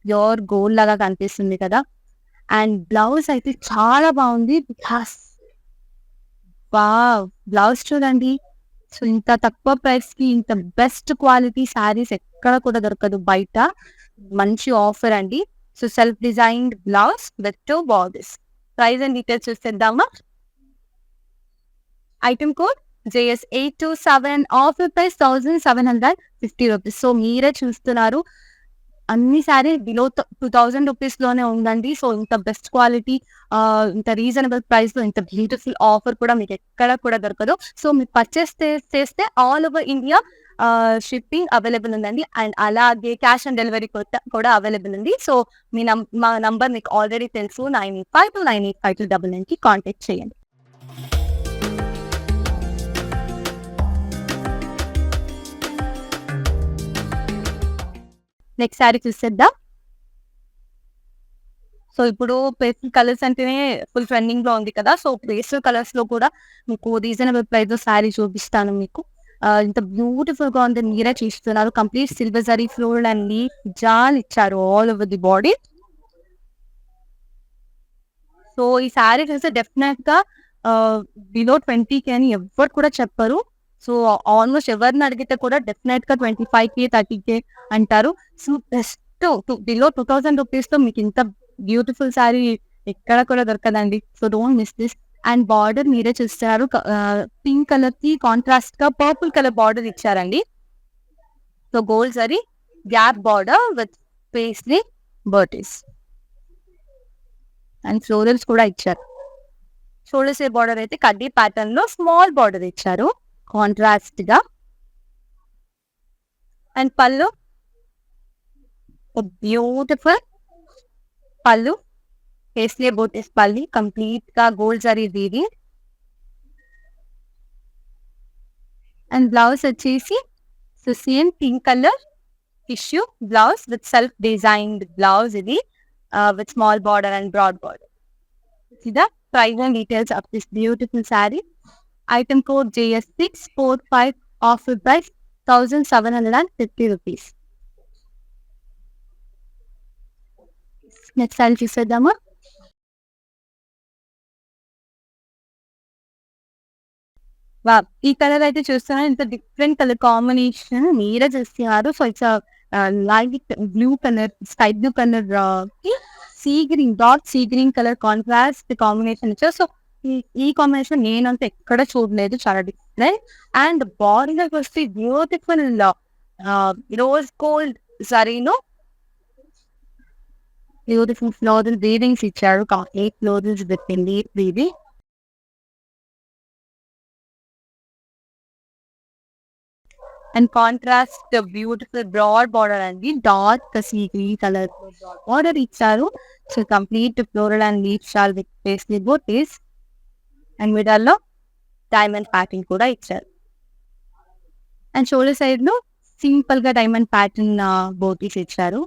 ప్యూర్ గోల్డ్ లాగా కనిపిస్తుంది కదా. అండ్ బ్లౌజ్ అయితే చాలా బాగుంది. Because wow! బ్లౌజ్ చూడండి. సో ఇంత తక్కువ ప్రైస్ కి ఇంత బెస్ట్ క్వాలిటీ శారీస్ ఎక్కడ కూడా దొరకదు బయట. మంచి ఆఫర్ అండి. So self designed blouse with 2 borders. Price and details చూసేద్దామా? Item code JS827, offer price 1750 rupees. So మీరే చూస్తున్నారు, అన్ని సారీ బిలో 2000 రూపీస్ లోనే ఉందండి. సో ఇంత బెస్ట్ క్వాలిటీ, ఇంత రీజనబుల్ ప్రైస్ లో ఇంత బ్యూటిఫుల్ ఆఫర్ కూడా మీకు ఎక్కడ కూడా దొరకదు. సో మీరు పర్చేస్ చేస్తే all over India shipping available ఉందండి. అండ్ అలాగే క్యాష్ ఆన్ డెలివరీ కూడా అవైలబుల్ ఉంది. సో మా నంబర్ మీకు ఆల్రెడీ తెలుసు, 9852985299 కి కాంటాక్ట్ చేయండి. నెక్స్ట్ శారీ చూసేద్దాం. సో ఇప్పుడు పేస్టల్ కలర్స్ అంటేనే ఫుల్ ట్రెండింగ్ లో ఉంది కదా. సో పేస్టల్ కలర్స్ లో కూడా మీకు రీజనబుల్ ప్రైస్ లో శారీ చూపిస్తాను మీకు. ఇంత బ్యూటిఫుల్ గా ఉంది, మీరే చూస్తున్నారు. Complete silver zari floral and leaf jaal ఇచ్చారు all over the body. So ఈ శారీ చూస్తే డెఫినెట్ గా బిలో 20K అని ఎవరు కూడా చెప్పరు. సో ఆల్మోస్ట్ ఎవరిని అడిగితే కూడా డెఫినెట్ గా 25K 30K అంటారు. సో బెస్ట్ బిలో 2000 రూపీస్ తో మీకు ఇంత బ్యూటిఫుల్ శారీ ఎక్కడ కూడా దొరకదండి. So don't miss this. And border మీరే చూస్తున్నారు, పింక్ కలర్ కి కాంట్రాస్ట్ గా పర్పుల్ కలర్ బార్డర్ ఇచ్చారండి. So gold zari gap border with paisley butis and florals కూడా ఇచ్చారు. షోల్డర్ షేప్ బార్డర్ అయితే కడ్డీ ప్యాటర్న్ లో స్మాల్ బార్డర్ ఇచ్చారు కాంట్రాస్ట్ గా. And pallu beautiful pallu, paisley butis పల్లి, కంప్లీట్ గా gold zari weaving. And blouse వచ్చేసి same pink colour tissue blouse with self designed blouse ఇది, with small border and broad border. See the price and details of this beautiful saree. Item code JS645, offer price 1750 rupees. Next saree చూసేద్దామా? వా ఈ colour అయితే చూస్తున్నారు, ఇంత different colour combination మీరే చూస్తున్నారు. So it's light blue colour, sky blue colour కి sea green, dark sea green colour contrast combination ఇచ్చారు. సో ఈ కాంబినేషన్ నేనంతా ఎక్కడ చూడలేదు, చాలా డిఫరెంట్. అండ్ బాడీలోకి వస్తే బ్యూటిఫుల్ రోజ్ గోల్డ్ జరీలో బ్యూటిఫుల్ ఫ్లోరల్ వీవింగ్స్ ఇచ్చారు. కంప్లీట్ ఫ్లోరల్స్ పెట్టింది weaving. And contrast beautiful broad border అండి, dark sea green colour border ఇచ్చారు. So complete floral and leaf షాల్ with paisley butis and middle లో డైమండ్ ప్యాటర్న్ కూడా ఇచ్చారు. అండ్ షోల్డర్ సైడ్ లో సింపుల్ గా డైమండ్ ప్యాటర్న్ బూటీస్ ఇచ్చారు.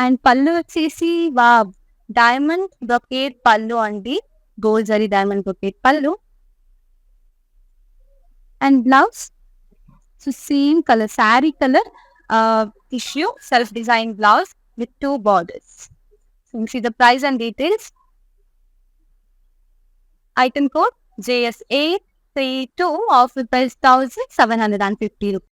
అండ్ పళ్ళు వచ్చేసి డైమండ్ బ్రొకేట్ పళ్ళు అండి, gold zari diamond brocade pallu. And blouse so same colour, sari colour tissue self design blouse with 2 borders. So you see the price and details. Item code JS832, offer price 1750 rupees.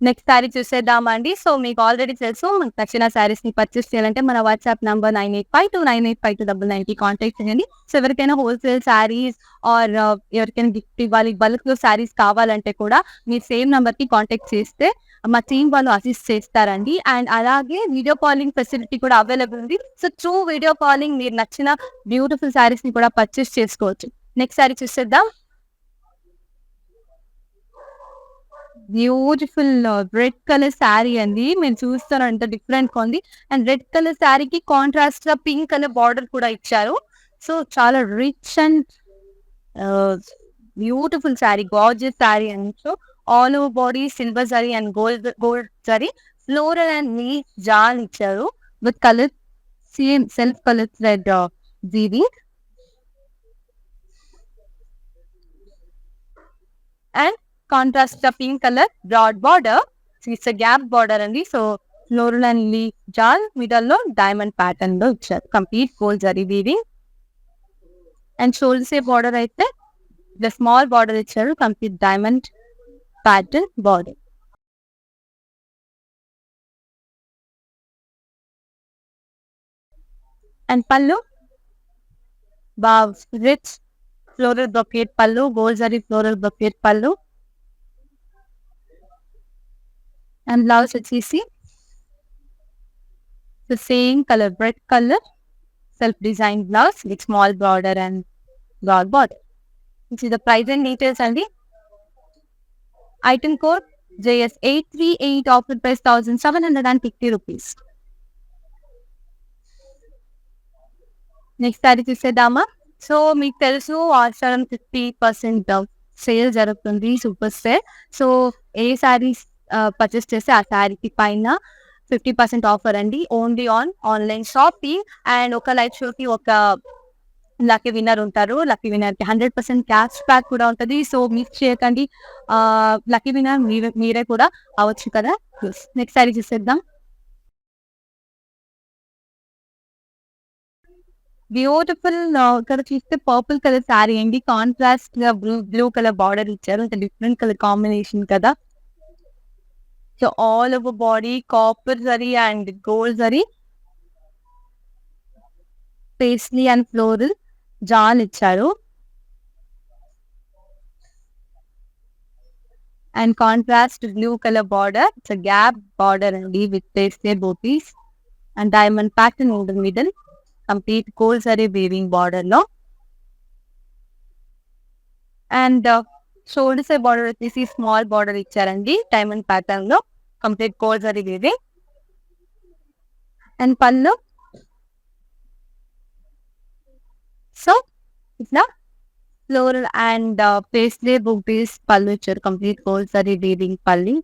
Next sari చూసేద్దామండి. So మీకు already తెలుసు, మీకు నచ్చిన శారీస్ ని purchase చేయాలంటే మన WhatsApp number 9852985299 కి contact చేయండి. సో ఎవరికైనా హోల్సేల్ శారీస్ ఆర్ ఎవరికైనా గిఫ్ట్ ఇవ్వాలి, బల్క్ లో శారీస్ కావాలంటే కూడా మీరు సేమ్ నంబర్ కి కాంటాక్ట్ చేస్తే మా టీమ్ వాళ్ళు అసిస్ట్ చేస్తారండి. అండ్ అలాగే వీడియో కాలింగ్ ఫెసిలిటీ కూడా అవైలబుల్ ఉంది. సో త్రూ వీడియో కాలింగ్ మీరు నచ్చిన బ్యూటిఫుల్ శారీస్ ని కూడా పర్చేస్ చేసుకోవచ్చు. నెక్స్ట్ శారీ చూసేద్దాం. బ్యూటిఫుల్ రెడ్ కలర్ శారీ అండి, మీరు చూస్తారు అంత డిఫరెంట్ గా ఉంది. అండ్ రెడ్ కలర్ శారీకి కాంట్రాస్ట్ గా పింక్ కలర్ బార్డర్ కూడా ఇచ్చారు. సో చాలా rich and beautiful sari, gorgeous sari and so all over body silver zari and gold zari floral and leaf jaal ఇచ్చారు with colour same self colour thread weaving and contrast pink colour broad border. It's gap border అండి. So floral and leaf jaal middle లో diamond pattern లో ఇచ్చారు. Complete gold zari weaving and shoulder సే border అయితే small border ఇచ్చారు. Complete diamond pattern border. And pallu rich floral brocade pallu, gold zari floral brocade pallu. And blouse వచ్చేసి same colour bread colour self design blouse with small border and broad border. ఇది the price and details అండి. Item code JS838, offer price 1750 rupees. Next sari చూసేద్దామా. So మీకు తెలుసు Ashadham 50% sale జరుగుతుంది, super sale. So ఏ saris purchase చేస్తే ఆ శారీకి పైన 50% ఆఫర్ అండి. Only on online shopping. And ఒక లైవ్ షోకి ఒక లక్కీ విన్నర్ ఉంటారు. లక్కీ విన్నర్ కి 100% క్యాష్ బ్యాక్ కూడా ఉంటుంది. సో మిస్ చేయకండి. లక్కీ విన్నర్ మీరే కూడా అవచ్చు కదా. నెక్స్ట్ శారీ చూసేద్దాం. బ్యూటిఫుల్ ఇక్కడ చూస్తే పర్పుల్ కలర్ శారీ అండి. కాంట్రాస్ట్ గా బ్లూ కలర్ బార్డర్ ఇచ్చారు. డిఫరెంట్ కలర్ కాంబినేషన్ కదా. So all over body copper zari and gold zari paisley and floral jaal ఇచ్చారు. And contrast blue colour border, it's gap border అండి with paisley butis and diamond pattern in the middle. Complete gold zari weaving border లో. And shoulder side border వచ్చేసి small border ఇచ్చారండి diamond pattern లో. Complete gold zari weaving. And pallu so ఇట్లా floral and paisley butis pallu ఇచ్చారు. Complete gold zari weaving పల్లి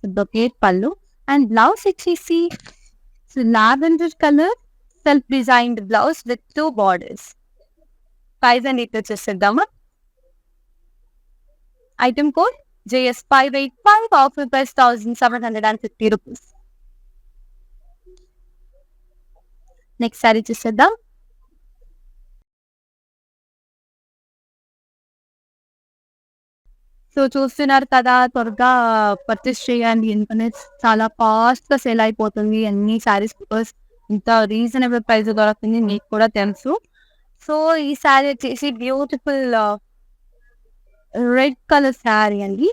brocade pallu. And blouse వచ్చేసి lavender colour self designed blouse with 2 borders. Price and details చేసేద్దామా. Item code JS585, offer price 1750 rupees. Next sari చూసేద్దాం. So చూస్తున్నారు కదా, త్వరగా purchase చేయండి. ఎందుకంటే చాలా ఫాస్ట్ గా సేల్ అయిపోతుంది అన్ని శారీస్. బికాస్ ఇంత రీజనబుల్ ప్రైస్ దొరుకుతుంది మీకు కూడా తెలుసు. సో ఈ శారీ వచ్చేసి బ్యూటిఫుల్ రెడ్ కలర్ శారీ అండి.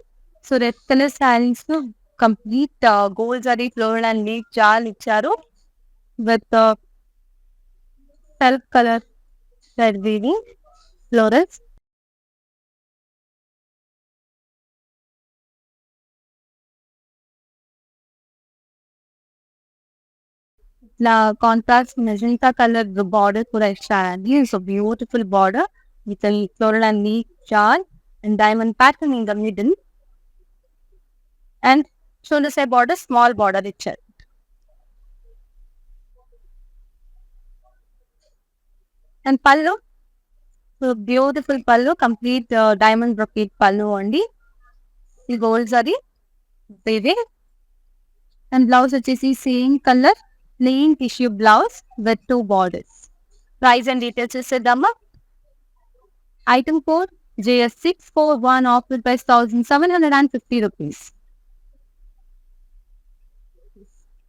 So red colour saris complete gold zari floral and leaf jaal ఇచ్చారు with self colour thread weaving florals. ఇట్లా కాంట్రాస్ట్ మెజెంటా కలర్ బార్డర్ కూడా ఇచ్చారండి. So beautiful border with floral and leaf jaal and diamond pattern in the middle. And shoulder side border small border ఇచ్చారు. And pallu beautiful pallu, complete diamond brocade pallu అండి. ఈ gold zari weaving. And blouse వచ్చేసి same colour plain tissue blouse with 2 borders. Price and details చూసేద్దామా. Item code JS641, offer price 1750 rupees.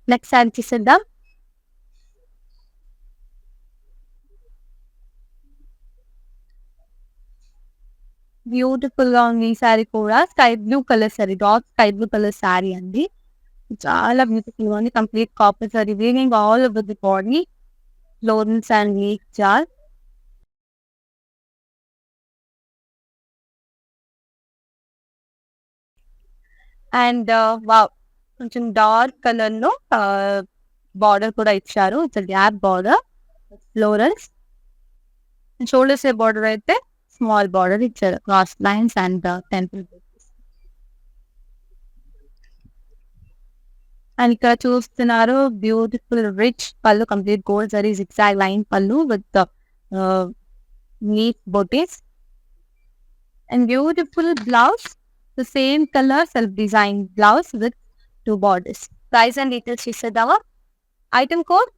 Next sari చూసేద్దాం. Beautiful గా ఉంది ఈ శారీ కూడా. Sky blue colour sari, dark sky blue colour sari అండి. చాలా బ్యూటిఫుల్ గా ఉంది. Complete copper zari weaving all over the body, florals and leaf jaal. And కొంచెం డార్క్ కలర్ లో బార్డర్ కూడా ఇచ్చారు. It's gap border florals. Shoulders border అయితే స్మాల్ బార్డర్ ఇచ్చారు. Cross lines and temple. And ఇక్కడ చూస్తున్నారు beautiful rich pallu, complete gold zari zigzag line pallu with neat butis and beautiful blouse, the same colour self design blouse with 2 borders. Price and details చూసేద్దామా. Item code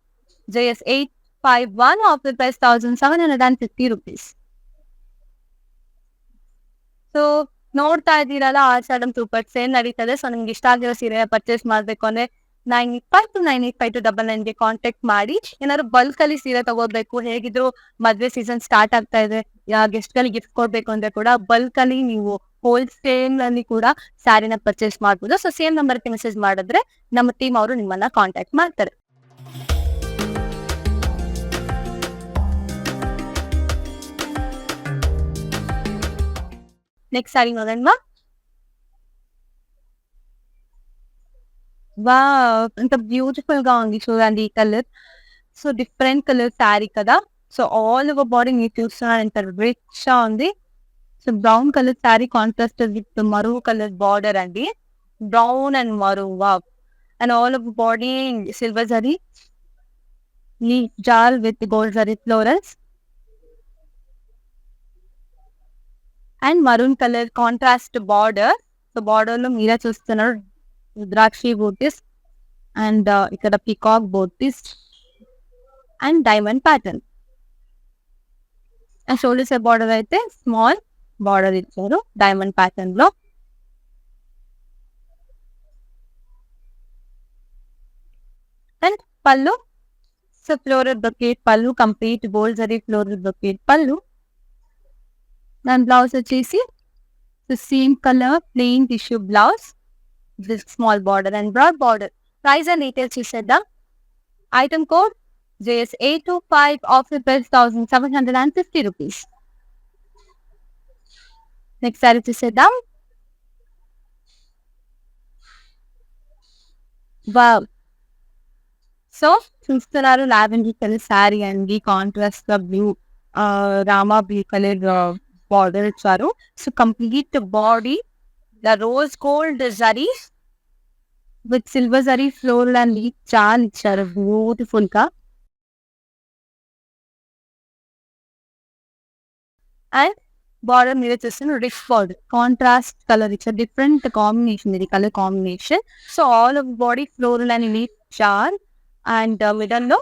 JS851 offer price 1750 rupees. So ನೋಡ್ತಾ ಇದ್ದೀರಲ್ಲ Ashadham super sale ನಡೀತದೆ. So ನಿಮ್ಗೆ ಇಷ್ಟ ಆಗಿರೋ ಸೀರೆ purchase ಮಾಡಬೇಕು ಅಂದ್ರೆ 982985299ಗೆ ಕಾಂಟ್ಯಾಕ್ಟ್ ಮಾಡಿ. ಏನಾದ್ರು ಬಲ್ಕ್ ಅಲ್ಲಿ ಸೀರೆ ತಗೋಬೇಕು, ಹೇಗಿದ್ರು ಮದ್ವೆ ಸೀಸನ್ ಸ್ಟಾರ್ಟ್ ಆಗ್ತಾ ಇದೆ, ಗೆಸ್ಟ್ ಗಳಿಗೆ ಗಿಫ್ಟ್ ಕೊಡ್ಬೇಕು ಅಂದ್ರೆ ಕೂಡ ಬಲ್ಕ್ ಅಲ್ಲಿ ನೀವು ಹೋಲ್ಸೇಲ್ ಅಲ್ಲಿ ಕೂಡ ಸ್ಯಾರಿನ ಪರ್ಚೇಸ್ ಮಾಡ್ಬೋದು. ಸೊ ಸೇಮ್ ನಂಬರ್ಗೆ ಮೆಸೇಜ್ ಮಾಡಿದ್ರೆ ನಮ್ಮ ಟೀಮ್ ಅವರು ನಿಮ್ಮನ್ನ ಕಾಂಟ್ಯಾಕ್ಟ್ ಮಾಡ್ತಾರೆ. నెక్స్ట్ సారీ ನೋಡೋಣ. ఎంత బ్యూటిఫుల్ గా ఉంది చూడండి ఈ కలర్. సో డిఫరెంట్ కలర్ శారీ కదా. సో ఆల్ ఓవర్ బాడీ మీరు చూస్తున్నారు ఎంత రిచ్ గా ఉంది. So brown colour sari contrast with maroon colour border అండి. Brown and maroon wow. And all over body silver zari leaf jaal with gold zari florals and maroon colour contrast border. So border లో మీరే చూస్తున్నారు రుద్రాక్షి బూటీస్ అండ్ ఇక్కడ peacock butis and diamond pattern. And shoulders border అయితే small border ఇచ్చారు diamond pattern లో. And pallu, so floral brocade pallu, complete gold zari floral brocade పళ్ళు. దాని బ్లౌజ్ వచ్చేసి same colour plain tissue blouse with small border and broad border. Price and details చూసేద్దాం. Item code JS825 offer price 1750 rupees. Next sari చూసేద్దాం. Wow. So చూస్తున్నారు lavender colour sari అండి, contrast గా blue rama blue colour border ఇచ్చారు. So complete body the rose gold zari with silver zari floral and leaf చాలా ఇచ్చారు beautiful గా. And border మీద చూస్తున్న రిచ్ బార్డర్ కాంట్రాస్ట్ కలర్ ఇచ్చారు, డిఫరెంట్ కాంబినేషన్ ఇది colour combination. So all over body floral and leaf చార్ and middle లో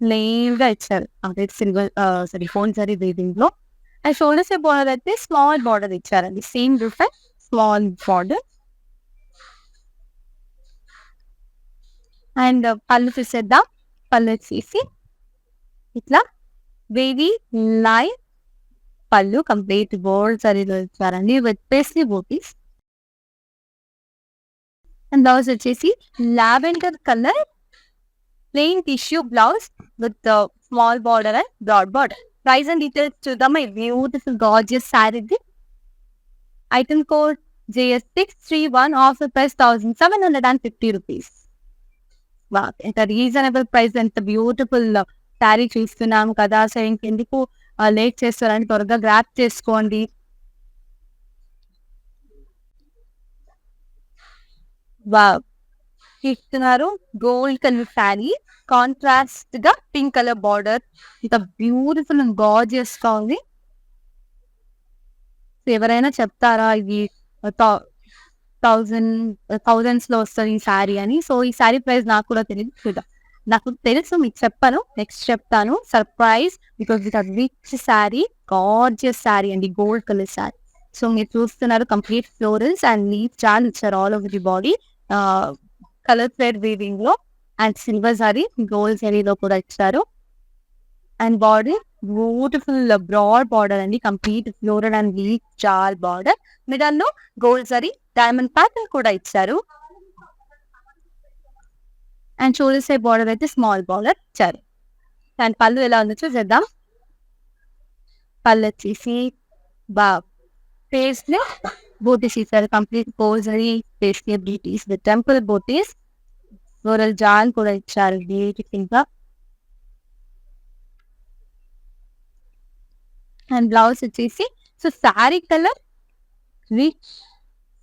plain గా ఇచ్చారు, అదే సిల్వర్ సారీ ఫోన్ జరీ వీవింగ్ లో. అండ్ షోల్డర్స్ బార్డర్ అయితే స్మాల్ బార్డర్ ఇచ్చారండి, same different small border. And pallu చూసేద్దాం. పళ్ళు వచ్చేసి ఇట్లా wavy line pallu, complete gold జరీలో ఇచ్చారండి with pastry booties. And blouse వచ్చేసి lavender colour plain tissue blouse with small border and broad border. Price and details చూద్దాం. ఈ బ్యూటిఫుల్ గార్జియస్ శారీది. Item code JS631 offer price 1750 rupees. ఎంత reasonable price, ఎంత beautiful sari చూస్తున్నాము కదా. సో ఇంకెందుకు late చేస్తారని త్వరగా గ్రాప్ చేసుకోండి. వావ్, ఇస్తున్నారు గోల్డ్ కలర్ శారీ కాంట్రాస్ట్ గా పింక్ కలర్ బార్డర్, ఇంత బ్యూటిఫుల్ అండ్ గార్జియస్ గా ఉంది. ఎవరైనా చెప్తారా ఇది థౌజండ్స్ లో వస్తుంది ఈ శారీ అని. సో ఈ శారీ ప్రైస్ నాకు కూడా తెలియదు, చూద్దాం. నాకు తెలుసు, మీకు చెప్పాను, నెక్స్ట్ చెప్తాను. Surprise, because it rich sari, gorgeous sari అండి, గోల్డ్ కలర్ శారీ. సో మీరు చూస్తున్నారు కంప్లీట్ ఫ్లోరల్స్ అండ్ లీఫ్ చాల్ ఇచ్చారు all over the body colour thread weaving లో. అండ్ సిల్వర్ సారీ గోల్డ్ జరీలో కూడా ఇచ్చారు. And body beautiful broad border అండి, కంప్లీట్ ఫ్లోరల్ అండ్ లీఫ్ చాల్ బార్డర్. మిడల్ లో గోల్డ్ జరీ డైమండ్ ప్యాటర్న్ కూడా ఇచ్చారు. అండ్ షోల్డర్ సైడ్ బార్డర్ అయితే స్మాల్ బార్డర్ ఇచ్చారు. అండ్ పళ్ళు ఎలా ఉందో చూసేద్దాం. పళ్ళు వచ్చేసి ఫేస్ లో బూటీస్ ఇచ్చారు, complete gold zari face buttis with temple buttis, floral జాన్ కూడా ఇచ్చారు బ్యూటిఫుల్ గా. అండ్ బ్లౌజ్ వచ్చేసి so sari colour rich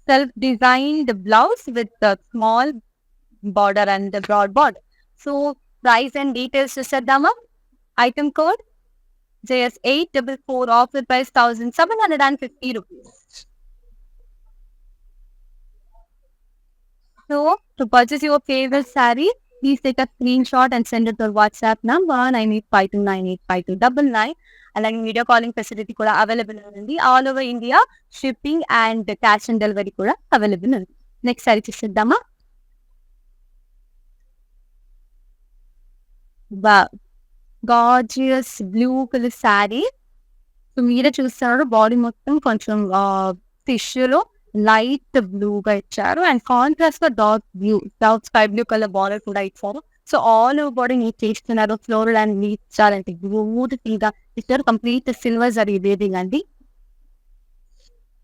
self designed blouse with small border and the broad border. So price and details చూసేద్దామా? Item code JS844, offer price 1,750 rupees. So to purchase your favorite saree, please take a screenshot and send it to our WhatsApp number 9852985299. అలాగే video calling facility కూడా available ఉంది. All over India shipping and cash on delivery కూడా available ఉంది. Next sari చూసేద్దామా? Gorgeous blue colour sari. So మీరే చూస్తున్నారు, body మొత్తం కొంచెం టిష్యూలో లైట్ బ్లూగా ఇచ్చారు అండ్ కాంట్రాస్ట్ గా dark sky blue colour border కూడా ఇచ్చారు. సో ఆల్ ఓవర్ బాడీ మీరు చేస్తున్నారు ఫ్లోరల్ అండ్ లీఫ్ చాలంటే బ్యూటిఫుల్ గా ఇచ్చారు. కంప్లీట్ సిల్వర్ జరీ వీవింగ్ అండి.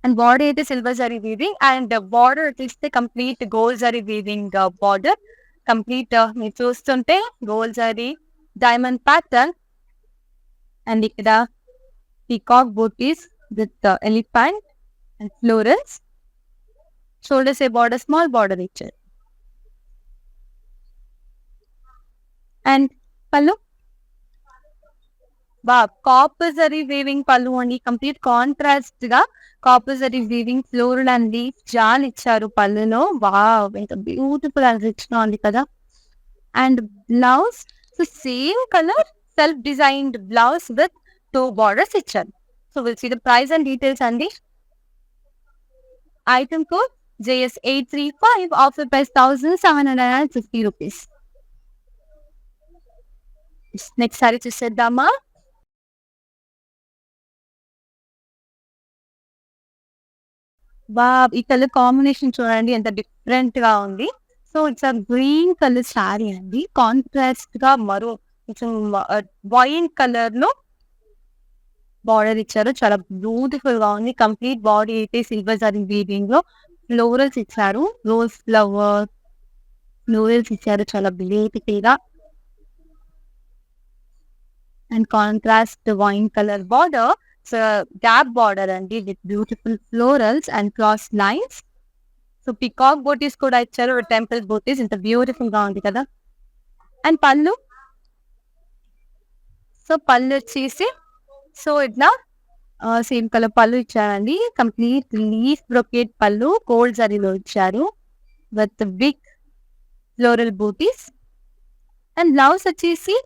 అండ్ బాడీ అయితే silver zari weaving and border తీస్తే complete gold zari weaving border. Complete మీరు చూస్తుంటే gold zari diamond pattern and ఇక్కడ peacock butis with elephant and florals. Shoulders A border small border ఇచ్చారు. And pallu copper zari weaving pallu అండి. Complete contrast గా copper zari weaving floral and leaf jaal ఇచ్చారు పళ్ళులో. ఎంత బ్యూటిఫుల్ అండ్ రిచ్ గా ఉంది కదా. And blouse same colour self designed blouse with 2 borders ఇచ్చారు. So will see the price and details అండి. Item code JS835, offer price 1,750 rupees. Next sari చూసేద్దామా? ఈ కలర్ కాంబినేషన్ చూడండి ఎంత డిఫరెంట్ గా ఉంది. So it's a green colour sari అండి. Contrast గా మరో కొంచెం వైన్ కలర్ లో బార్డర్ ఇచ్చారు. చాలా బ్యూటిఫుల్ గా ఉంది. కంప్లీట్ బాడీ అయితే సిల్వర్ జరీ వీవింగ్ లో ఫ్లోరల్స్ ఇచ్చారు. రోజ్ ఫ్లవర్ ఫ్లోరల్స్ ఇచ్చారు చాలా బ్యూటిఫుల్ గా. And contrast wine colour border, gap border అండి with beautiful florals and cross lines. So peacock butis కూడా ఇచ్చారు, టెంపుల్ బోటీస్. ఇంత బ్యూటిఫుల్ గా ఉంది కదా. అండ్ పళ్ళు, సో పళ్ళు వచ్చేసి సో ఇట్లా సేమ్ కలర్ పళ్ళు ఇచ్చారండి. Complete leaf brocade pallu gold జరీలో ఇచ్చారు with big floral butis. And blouse వచ్చేసి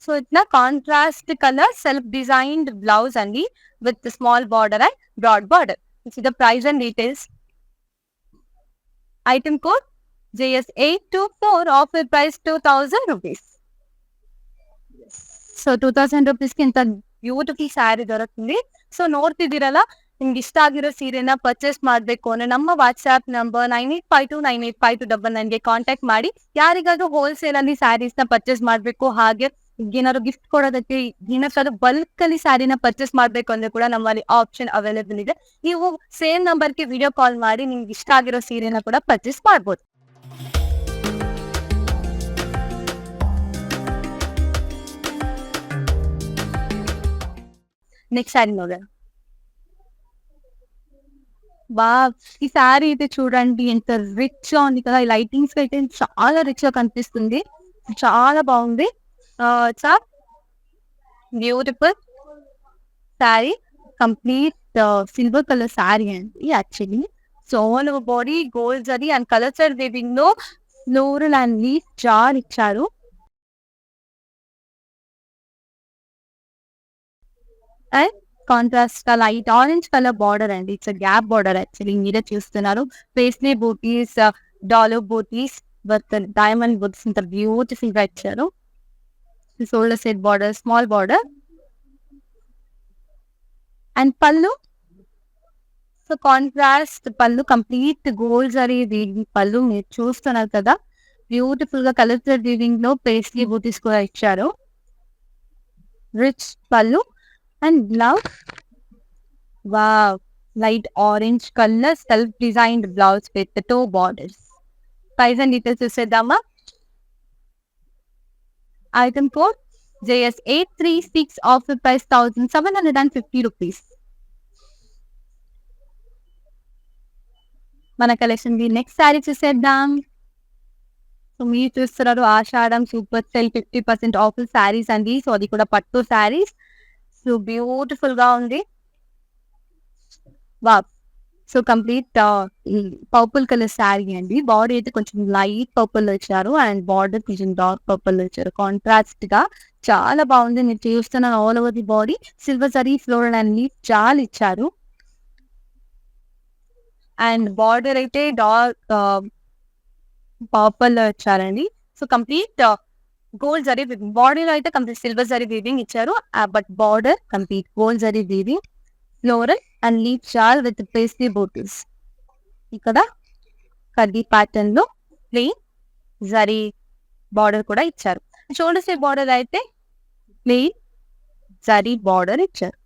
సో ఇట్లా contrast colour self designed blouse అండి with small border and broad border. The price and details. Item code JS824, offer price 2,000 rupees. So 2,000 rupees కి ಇಂತ beautiful sari ದೊರಕುತ್ತದೆ. So ನೋಡ್ತಿದ್ದೀರಲ್ಲ, ನಿಮ್ಗೆ ಇಷ್ಟ ಆಗಿರೋ ಸೀರೆನ ಪರ್ಚೇಸ್ ಮಾಡಬೇಕು ಅಂದ್ರೆ ನಮ್ಮ ವಾಟ್ಸ್ಆಪ್ ನಂಬರ್ 9852985299ಗೆ ಕಾಂಟ್ಯಾಕ್ಟ್ ಮಾಡಿ. ಯಾರಿಗಾದ್ರೂ ಹೋಲ್ಸೇಲ್ ಅಲ್ಲಿ ಸ್ಯಾರೀಸ್ ನ ಪರ್ಚೇಸ್ ಮಾಡಬೇಕು, ಹಾಗೆ ಏನಾದ್ರು ಗಿಫ್ಟ್ ಕೊಡೋದಕ್ಕೆ ಏನಾದ್ರು ಬಲ್ಕ್ ಅಲ್ಲಿ ಸ್ಯಾರಿನ ಪರ್ಚೇಸ್ ಮಾಡಬೇಕು ಅಂದ್ರೆ ಕೂಡ ನಮ್ಮಲ್ಲಿ ಆಪ್ಷನ್ ಅವೈಲೇಬಲ್ ಇದೆ. ನೀವು ಸೇಮ್ ನಂಬರ್ಗೆ ವಿಡಿಯೋ ಕಾಲ್ ಮಾಡಿ ನಿಮ್ಗೆ ಇಷ್ಟ ಆಗಿರೋ ಸೀರೆನ ಕೂಡ ಪರ್ಚೇಸ್ ಮಾಡಬಹುದು. నెక్స్ట్ శారీ నోడ. ఈ శారీ అయితే చూడండి ఎంత రిచ్ గా ఉంది కదా. ఈ లైటింగ్స్ అయితే చాలా రిచ్ గా కనిపిస్తుంది. చాలా బాగుంది. Beautiful sari, complete silver colour sari అండి actually. So all over body gold zari and colour side weaving లో ఫ్లోరల్ అండ్ లీఫ్ జార్ ఇచ్చారు. అండ్ కాంట్రాస్ట్ గా లైట్ ఆరెంజ్ కలర్ బార్డర్ అండి. It's gap border actually. మీరే చూస్తున్నారు. Paisley butis, dollar butis with diamond butis ఇంత beautiful గా ఇచ్చారు. Shoulder set border, small border. And pallu, so contrast pallu complete gold zari weaving pallu మీరు చూస్తున్నారు కదా. బ్యూటిఫుల్ గా కలర్ సెట్ వీవింగ్ లో పేస్లీ బూటీస్ కూడా ఇచ్చారు. రిచ్ పళ్ళు. And blouse, wow, light orange color self designed blouse with the 2 borders. Price and details చూసేద్దామా? Item code JS836, offer price 1,750 rupees. మన కలెక్షన్ ది నెక్స్ట్ శారీ చూసేద్దాం. సో మీరు చూస్తున్నారు ఆషాఢం సూపర్ సేల్ 50% ఆఫ్ శారీస్ అండి. సో అది కూడా పట్టు శారీస్. సో బ్యూటిఫుల్ గా ఉంది. Wow! So complete purple colour sari అండి. బాడీ అయితే కొంచెం లైట్ పర్పుల్ ఇచ్చారు అండ్ బార్డర్ కొంచెం డార్క్ పర్పుల్ ఇచ్చారు. కాంట్రాస్ట్ గా చాలా బాగుంది. మీరు చూస్తున్న all over the body silver zari floral and leaf చాలా ఇచ్చారు. అండ్ బార్డర్ అయితే డార్క్ పర్పుల్ ఇచ్చారండి. So complete gold zari weaving. బాడీలో అయితే కంప్లీట్ సిల్వర్ జరీ వీవింగ్ ఇచ్చారు. But border complete gold zari weaving, floral and leaf షాల్ విత్ పేస్ట్రీ బూటీస్. ఇక్కడ కడ్డీ ప్యాటర్న్ లో ప్లెయిన్ జరీ బార్డర్ కూడా ఇచ్చారు. షోల్డర్ స్టెప్ బార్డర్ అయితే ప్లెయిన్ జరీ బార్డర్ ఇచ్చారు.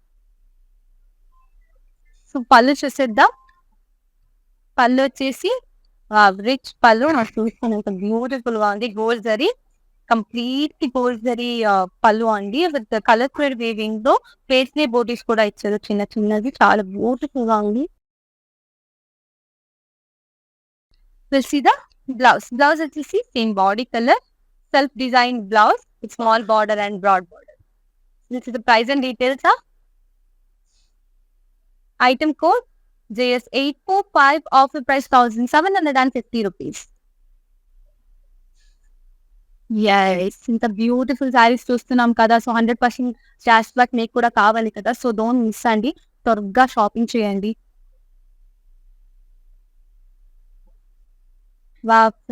సో పళ్ళు చూసేద్దాం. పళ్ళు వచ్చేసి రిచ్ పళ్ళు నాకు చూసుకున్నంత బ్యూటిఫుల్ గా ఉంది. Gold zari complete gold zari pallu అండి. విత్ కలర్ థ్రెడ్ వీవింగ్ తో పేస్ట్రీ బూటీస్ కూడా ఇచ్చారు చిన్న చిన్నది. చాలా బ్యూటిఫుల్ గా ఉంది. బ్లౌజ్ బ్లౌజ్ వచ్చేసి same body colour self design blouse with small border and broad border. This is the price and details of item code JS845 offer price 1,750 rupees. ఇంత బ్యూటిఫుల్ శారీస్ చూస్తున్నాం కదా. సో 100% క్యాష్ బ్యాక్ మీకు కూడా కావాలి కదా. So don't miss అండి. త్వరగా shopping చేయండి.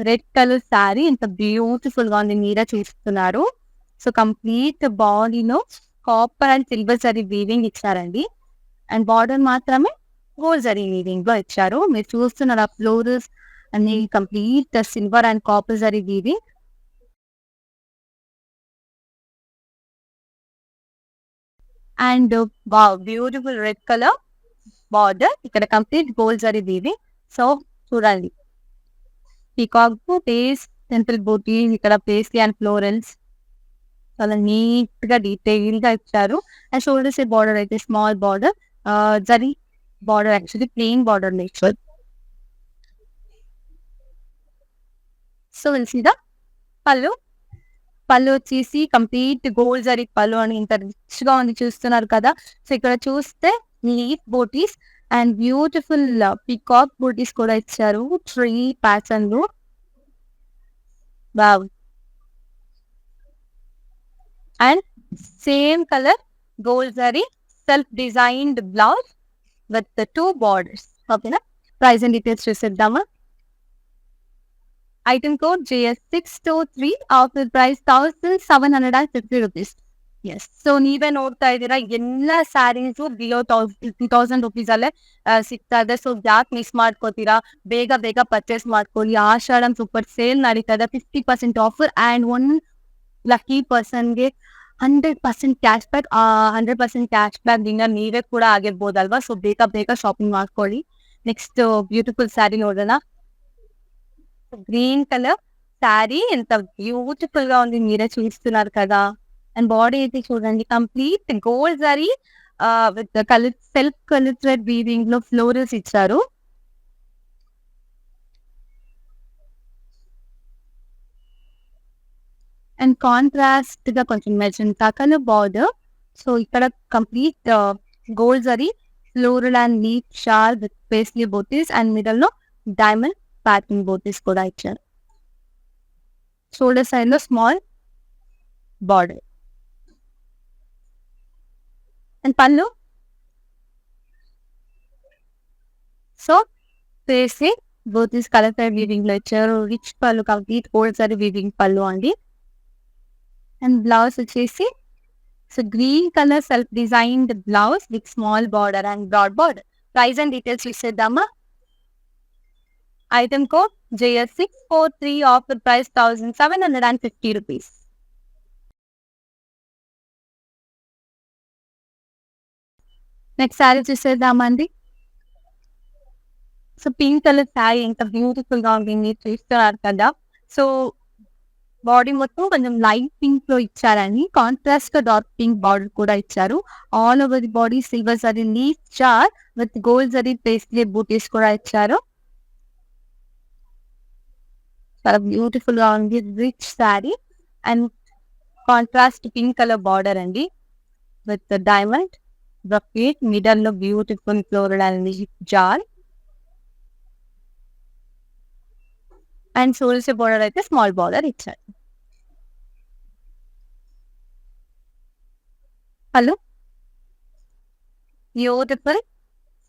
రెడ్ కలర్ శారీ ఇంత బ్యూటిఫుల్ గా ఉంది. మీరే చూస్తున్నారు. సో కంప్లీట్ బాడీలో copper and silver zari weaving ఇచ్చారండి. అండ్ బార్డర్ మాత్రమే గోల్డ్ జరీ వీవింగ్ లో ఇచ్చారు. మీరు చూస్తున్నారు ఆ ఫ్లోరల్స్ అన్ని complete silver and copper zari weaving. And beautiful red colour border. ఇక్కడ complete gold zari weaving. So చూడండి పీకాక్ బూటీస్, టెంపుల్ బూటీస్, ఇక్కడ పేస్ట్రీ అండ్ ఫ్లోరల్స్ చాలా నీట్ గా డీటెయిల్ గా ఇచ్చారు. అండ్ షోల్డర్స్ బార్డర్ అయితే small border zari border, actually plain border ఇచ్చారు. సో విల్ పళ్ళు. పళ్ళు వచ్చేసి కంప్లీట్ గోల్డ్ జరీ పళ్ళు అని ఇంత రిచ్ గా ఉంది చూస్తున్నారు కదా. సో ఇక్కడ చూస్తే leaf butis and beautiful peacock butis కూడా ఇచ్చారు ట్రీ ప్యాటర్న్ లో. And same colour gold zari self designed blouse with 2 borders. ఓకేనా. ప్రైస్ అండ్ డీటెయిల్స్ చూసేద్దామా. Item code JS623 offer price 1,750 rupees. So ನೀವೇ ನೋಡ್ತಾ ಇದ್ದೀರಾ ಎಲ್ಲ ಸ್ಯಾರೀಸು ಬಿಲೋ 2,000 rupees ಅಲ್ಲೇ ಸಿಗ್ತಾ ಇದೆ. ಸೊ ಯಾಕೆ ಮಿಸ್ ಮಾಡ್ಕೋತೀರಾ, ಬೇಗ ಬೇಗ ಪರ್ಚೇಸ್ ಮಾಡ್ಕೊಳ್ಳಿ. ಆಷಾಢಂ ಸೂಪರ್ ಸೇಲ್ ನಡೀತಾ ಇದೆ. 50% ಆಫರ್ ಅಂಡ್ ಒನ್ ಲಕ್ಕಿ ಪರ್ಸನ್ಗೆ 100% cash back. 100% cash back winner ನೀವೇ ಕೂಡ ಆಗಿರ್ಬೋದಲ್ವಾ. ಸೊ ಬೇಗ ಬೇಗ ಶಾಪಿಂಗ್ ಮಾಡ್ಕೊಳ್ಳಿ. ನೆಕ್ಸ್ಟ್ ಬ್ಯೂಟಿಫುಲ್ ಸ್ಯಾರಿ ನೋಡೋಣ. గ్రీన్ కలర్ శారీ ఎంత బ్యూటిఫుల్ గా ఉంది. మీరే చూస్తున్నారు కదా. అండ్ బాడీ అయితే చూడండి complete gold zari with colour self colour thread weaving లో ఫ్లోరల్స్ ఇచ్చారు. అండ్ కాంట్రాస్ట్ గా కొంచెం మెజెంటా కలర్ బార్డర్. సో ఇక్కడ complete gold zari floral and leaf షాల్ with pastry booties and middle లో డైమండ్ ప్యాటర్న్ బూటీస్ కూడా ఇచ్చారు. షోల్డర్ సైడ్ లో small border. And pallu so pastry buttis colour side weaving లో ఇచ్చారు. Rich pallu complete gold zari weaving pallu అండి. అండ్ బ్లౌజ్ వచ్చేసి so green colour self designed blouse with small border and broad border. Price and details చూసేద్దామా. Item code JS643 offer price 1,750 rupees. Next sari చూసేద్దామండి. So pink colour sari ఎంత beautiful గా ఉంది చూస్తున్నారు కదా. So body మొత్తం కొంచెం లైట్ పింక్ లో ఇచ్చారని కాంట్రాస్ట్ గా డార్క్ పింక్ బార్డర్ కూడా ఇచ్చారు. All over the body silver zari leaf చార్ విత్ గోల్డ్ జరీ పేస్ట్రీ బూటీస్ కూడా ఇచ్చారు. చాలా బ్యూటిఫుల్ గా ఉంది. Rich sari and contrast pink colour border అండి విత్ డైమండ్ బ్రొకేట్ మిడల్ లో beautiful floral and jaal and shoulders border అయితే స్మాల్ బార్డర్ ఇచ్చారు. Hello, beautiful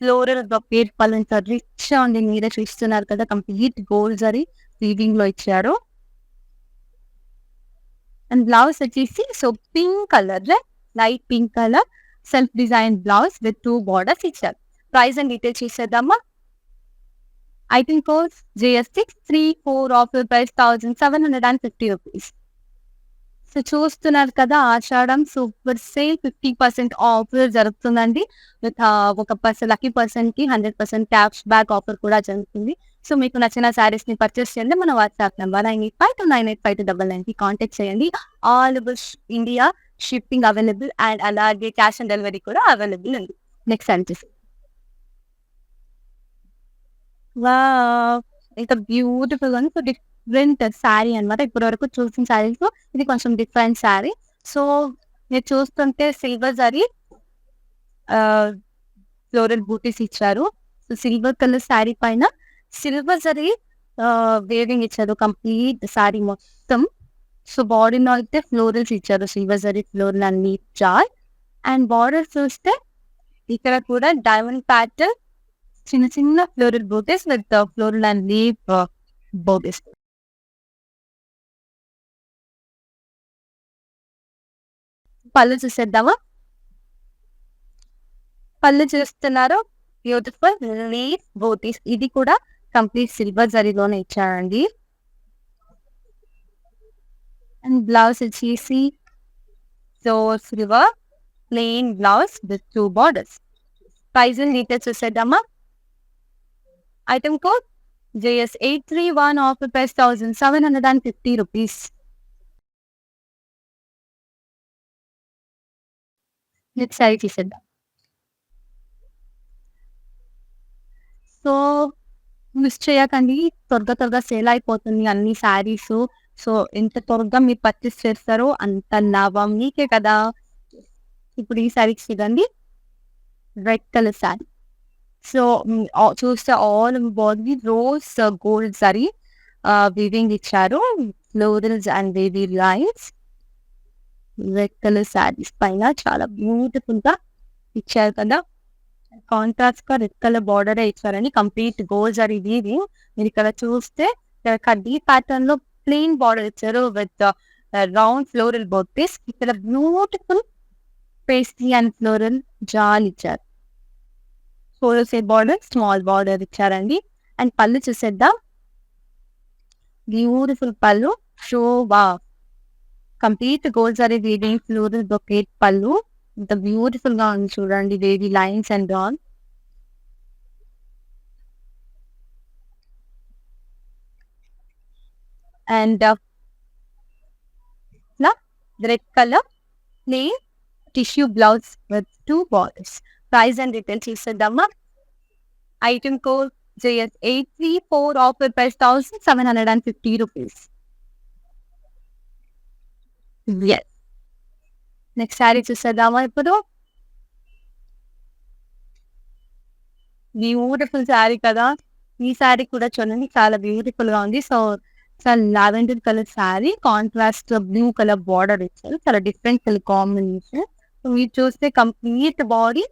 floral brocade pallu ఇంత రిచ్ గా ఉంది. మీరే చూస్తున్నారు కదా, కంప్లీట్ గోల్డ్ జరీ వీవింగ్ లో ఇచ్చారు. అండ్ బ్లౌజ్ వచ్చేసి so pink colour, light pink colour self design blouse with 2 borders ఇచ్చారు. ప్రైస్ అండ్ డీటెయిల్స్ చూసేద్దామా. Item code JS634 offer price 1750 rupees. So చూస్తున్నారు కదా, ఆషాఢం సూపర్ సేల్ 50% ఆఫర్ జరుగుతుందండి. విత్ ఒక లక్కీ పర్సన్ కి 100% క్యాష్ బ్యాక్ ఆఫర్ కూడా జరుగుతుంది. సో మీకు నచ్చిన శారీస్ ని పర్చేస్ చేయండి. మన వాట్సాప్ నెంబర్ 9852985299 కి కాంటాక్ట్ చేయండి. All over India shipping available and అలాగే క్యాష్ ఆన్ డెలివరీ కూడా అవైలబుల్ ఉంది. నెక్స్ట్ శారీ చూసి వావ్! ఇంత బ్యూటిఫుల్ గా ఉంది. సో డిఫరెంట్ శారీ అన్నమాట. ఇప్పటి వరకు చూసిన శారీస్ ఇది కొంచెం డిఫరెంట్ శారీ. సో మీరు చూస్తుంటే సిల్వర్ జరీ ఫ్లోరల్ బూటీస్ ఇచ్చారు. సో సిల్వర్ కలర్ శారీ పైన సిల్వర్ జరీ వేవింగ్ ఇచ్చారు కంప్లీట్ శారీ మొత్తం. సో బాడీలో అయితే ఫ్లోరల్స్ ఇచ్చారు, సిల్వర్ జరీ ఫ్లోరల్ అన్ని చార్. అండ్ బార్డర్ చూస్తే ఇక్కడ కూడా డైమండ్ ప్యాటర్న్ చిన్న చిన్న floral butis with floral and leaf butis. Pallu చూసేద్దామా. పళ్ళు చూస్తున్నారు, బ్యూటిఫుల్ లీఫ్ బూటీస్. ఇది కూడా కంప్లీట్ సిల్వర్ జరీలోనే ఇచ్చారండి. అండ్ బ్లౌజ్ వచ్చేసి so silver plain blouse with 2 borders. Price and details చూసేద్దామా. Item code JS831 offer price 1750 rupees. Next sari చూసేద్దాం. సో మిస్ చేయకండి, త్వరగా సేల్ అయిపోతుంది అన్ని శారీస్. సో ఎంత త్వరగా మీరు పర్చేస్ చేస్తారో అంత లాభం మీకే కదా. ఇప్పుడు ఈ శారీకి చూడండి, రెడ్ కలర్ శారీ. సో చూస్తే all body rose gold zari weaving ఇచ్చారు, florals and baby lines. Red colour saris పైన చాలా బ్యూటిఫుల్ గా ఇచ్చారు కదా. కాంట్రాస్ట్ గా రెడ్ కలర్ బార్డర్ ఇచ్చారని కంప్లీట్ గోల్డ్ జరీ వీవింగ్. మీరు ఇక్కడ చూస్తే కడ్డీ ప్యాటర్న్ లో ప్లెయిన్ బార్డర్ ఇచ్చారు విత్ రౌండ్ ఫ్లోరల్ బూటీస్. ఇక్కడ beautiful pastry and floral jaal ఇచ్చారు. Four side border small border ఇచ్చారండి. అండ్ పళ్ళు చూసేద్దాం, బ్యూటిఫుల్ పళ్ళు. షో వా complete gold zari weaving floral brocade pallu. ఇంత బ్యూటిఫుల్ గా ఉంది చూడండి, wavy lines and all. And red colour plain tissue blouse with 2 borders. Price and details చూసేద్దామా. Item code JS834 offer price 1750 rupees. Next sari చూసేద్దామా. ఇప్పుడు బ్యూటిఫుల్ శారీ కదా, ఈ శారీ కూడా చూడండి చాలా బ్యూటిఫుల్ గా ఉంది. సో చాలా lavender colour sari, contrast blue colour border ఇచ్చారు, చాలా డిఫరెంట్ కలర్ కాంబినేషన్. మీరు చూస్తే కంప్లీట్ బాడీ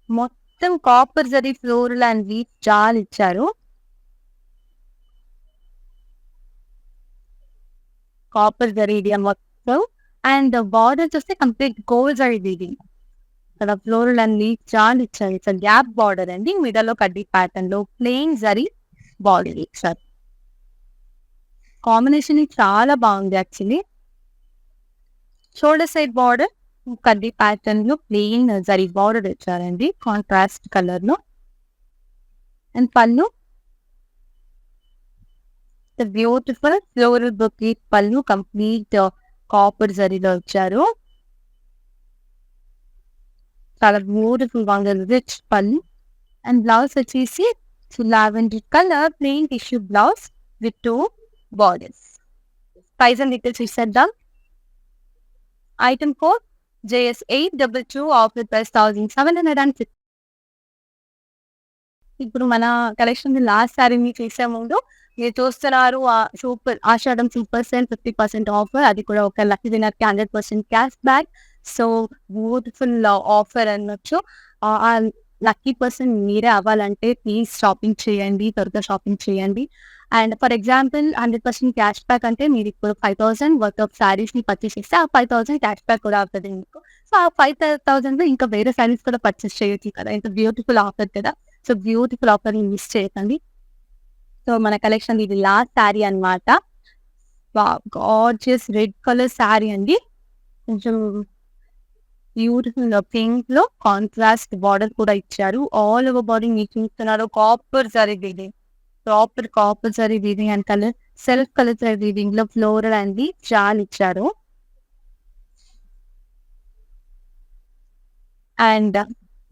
మొత్తం copper zari floral and wheat jaal ఇచ్చారు. కాపర్ జరీ మొత్తం. అండ్ బార్డర్ చూస్తే కంప్లీట్ గోల్డ్ జరీ వీవింగ్. ఇక్కడ ఫ్లోరల్ అండ్ లీఫ్ జాల్ ఇచ్చారు. ఇట్స్ గ్యాప్ బార్డర్ అండి, మిడల్ లో కడ్డీ ప్యాటర్న్ లో ప్లెయిన్ జరీ బార్డర్ ఇచ్చారు. కాంబినేషన్ చాలా బాగుంది యాక్చువల్లీ. షోల్డర్ సైడ్ బార్డర్ కడ్డీ ప్యాటర్న్ లో ప్లెయిన్ జరీ బార్డర్ ఇచ్చారండి కాంట్రాస్ట్ కలర్ లో. అండ్ పళ్ళు బ్యూటిఫుల్ ఫ్లోరల్ బొకేట్ పళ్ళు, కంప్లీట్ కాపర్ జరీలో ఇచ్చారు. చాలా బ్యూటిఫుల్ గా ఉంది, రిచ్ పళ్ళు. అండ్ బ్లౌజ్ వచ్చేసి lavender colour plain tissue blouse with 2 borders. Price and details ఇచ్చేద్దాం. Item code JS822 offer price 1750. ఇప్పుడు మన కలెక్షన్ లాస్ట్ సారీ చూసే ముందు మీరు చూస్తున్నారు సూపర్ ఆషాఢం సూపర్ సేల్ 50% ఆఫర్, అది కూడా ఒక లక్కీ విన్నర్ కి 100% cash back. So beautiful offer అనొచ్చు. ఆ లక్కీ పర్సన్ మీరే అవ్వాలంటే ప్లీజ్ షాపింగ్ చేయండి, త్వరగా షాపింగ్ చేయండి. And for example 100% cash back అంటే మీరు ఇప్పుడు 5000 వర్త్ ఆఫ్ సారీస్ ని పర్చేస్ చేస్తే ఆ 5000 క్యాష్ బ్యాక్ కూడా అవుతుంది మీకు. సో ఆ 5000 ఇంకా వేరే సారీస్ కూడా పర్చేస్ చేయొచ్చు కదా, ఇంత బ్యూటిఫుల్ ఆఫర్ కదా. సో బ్యూటిఫుల్ ఆఫర్ ని మిస్ చేయకండి. సో మన కలెక్షన్ ఇది లాస్ట్ శారీ అన్నమాట. గార్జియస్ రెడ్ కలర్ శారీ అండి. కొంచెం బ్యూటిఫుల్ పింక్ లో కాంట్రాస్ట్ బార్డర్ కూడా ఇచ్చారు. ఆల్ ఓవర్ బాడీ మీకు చూస్తున్నారు copper zari weaving, proper copper zari weaving and colour self colour zari weaving లో ఫ్లోరల్ అండ్ జాల్ ఇచ్చారు. And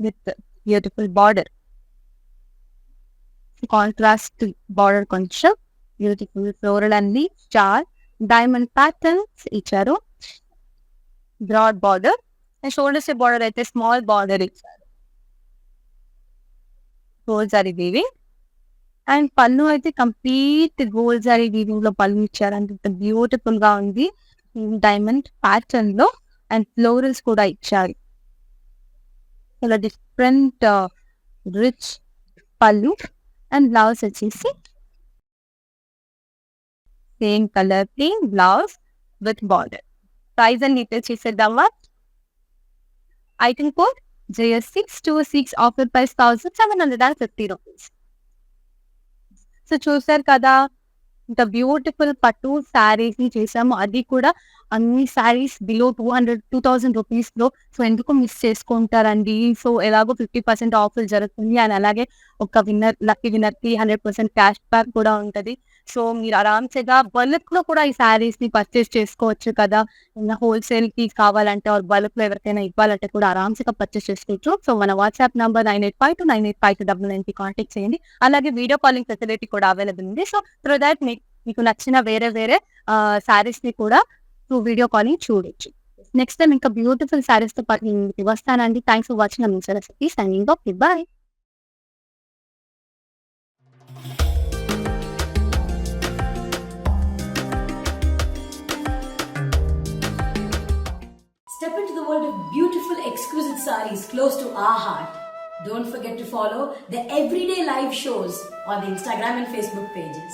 with beautiful border, contrast border కొంచెం beautiful floral and star diamond patterns ఇచ్చారు. Broad border and shoulders border అయితే small border ఇచ్చారు. Gold zari weaving and pallu అయితే complete gold zari weaving లో పళ్ళు ఇచ్చారు. అంత బ్యూటిఫుల్ గా ఉంది డైమండ్ ప్యాటర్న్ లో. అండ్ ఫ్లోరల్స్ కూడా ఇచ్చారు. ఇలా different rich pallu and blouse వచ్చేసి same colour plain blouse with border. Price and details చేసేద్దామా. Item code JS626 offer price 1750 rupees. So చూసారు కదా, ఇంత బ్యూటిఫుల్ పట్టు శారీస్ ని చేసాము, అది కూడా అన్ని శారీస్ బిలో 2000 రూపీస్ లో. సో ఎందుకు మిస్ చేసుకుంటారండి. సో ఎలాగో 50% ఆఫర్ జరుగుతుంది అండ్ అలాగే ఒక లక్కీ విన్నర్ కి 100% క్యాష్ బ్యాక్ కూడా ఉంటది. సో మీరు ఆరామ్సేగా బల్క్ లో కూడా ఈ శారీస్ ని పర్చేస్ చేసుకోవచ్చు కదా. హోల్సేల్ కి కావాలంటే బల్క్ లో ఎవరికైనా ఇవ్వాలంటే కూడా ఆరామ్సేగా పర్చేస్ చేసుకోవచ్చు. సో మన వాట్సాప్ నంబర్ 9852985299 కి కాంటాక్ట్ చేయండి. అలాగే వీడియో కాలింగ్ ఫెసిలిటీ కూడా అవైలబుల్ ఉంది. సో త్రూ దాట్ మీకు నచ్చిన వేరే శారీస్ ని కూడా వీడియో కాలింగ్ చూడొచ్చు. నెక్స్ట్ టైం ఇంకా బ్యూటిఫుల్ శారీస్ తో పాటు నేను వస్తానండి. Thanks for watching. I'm Saraswati signing off. Goodbye. Step into the world of beautiful, exquisite sarees close to our heart. Don't forget to follow the everyday live shows on the Instagram and Facebook pages.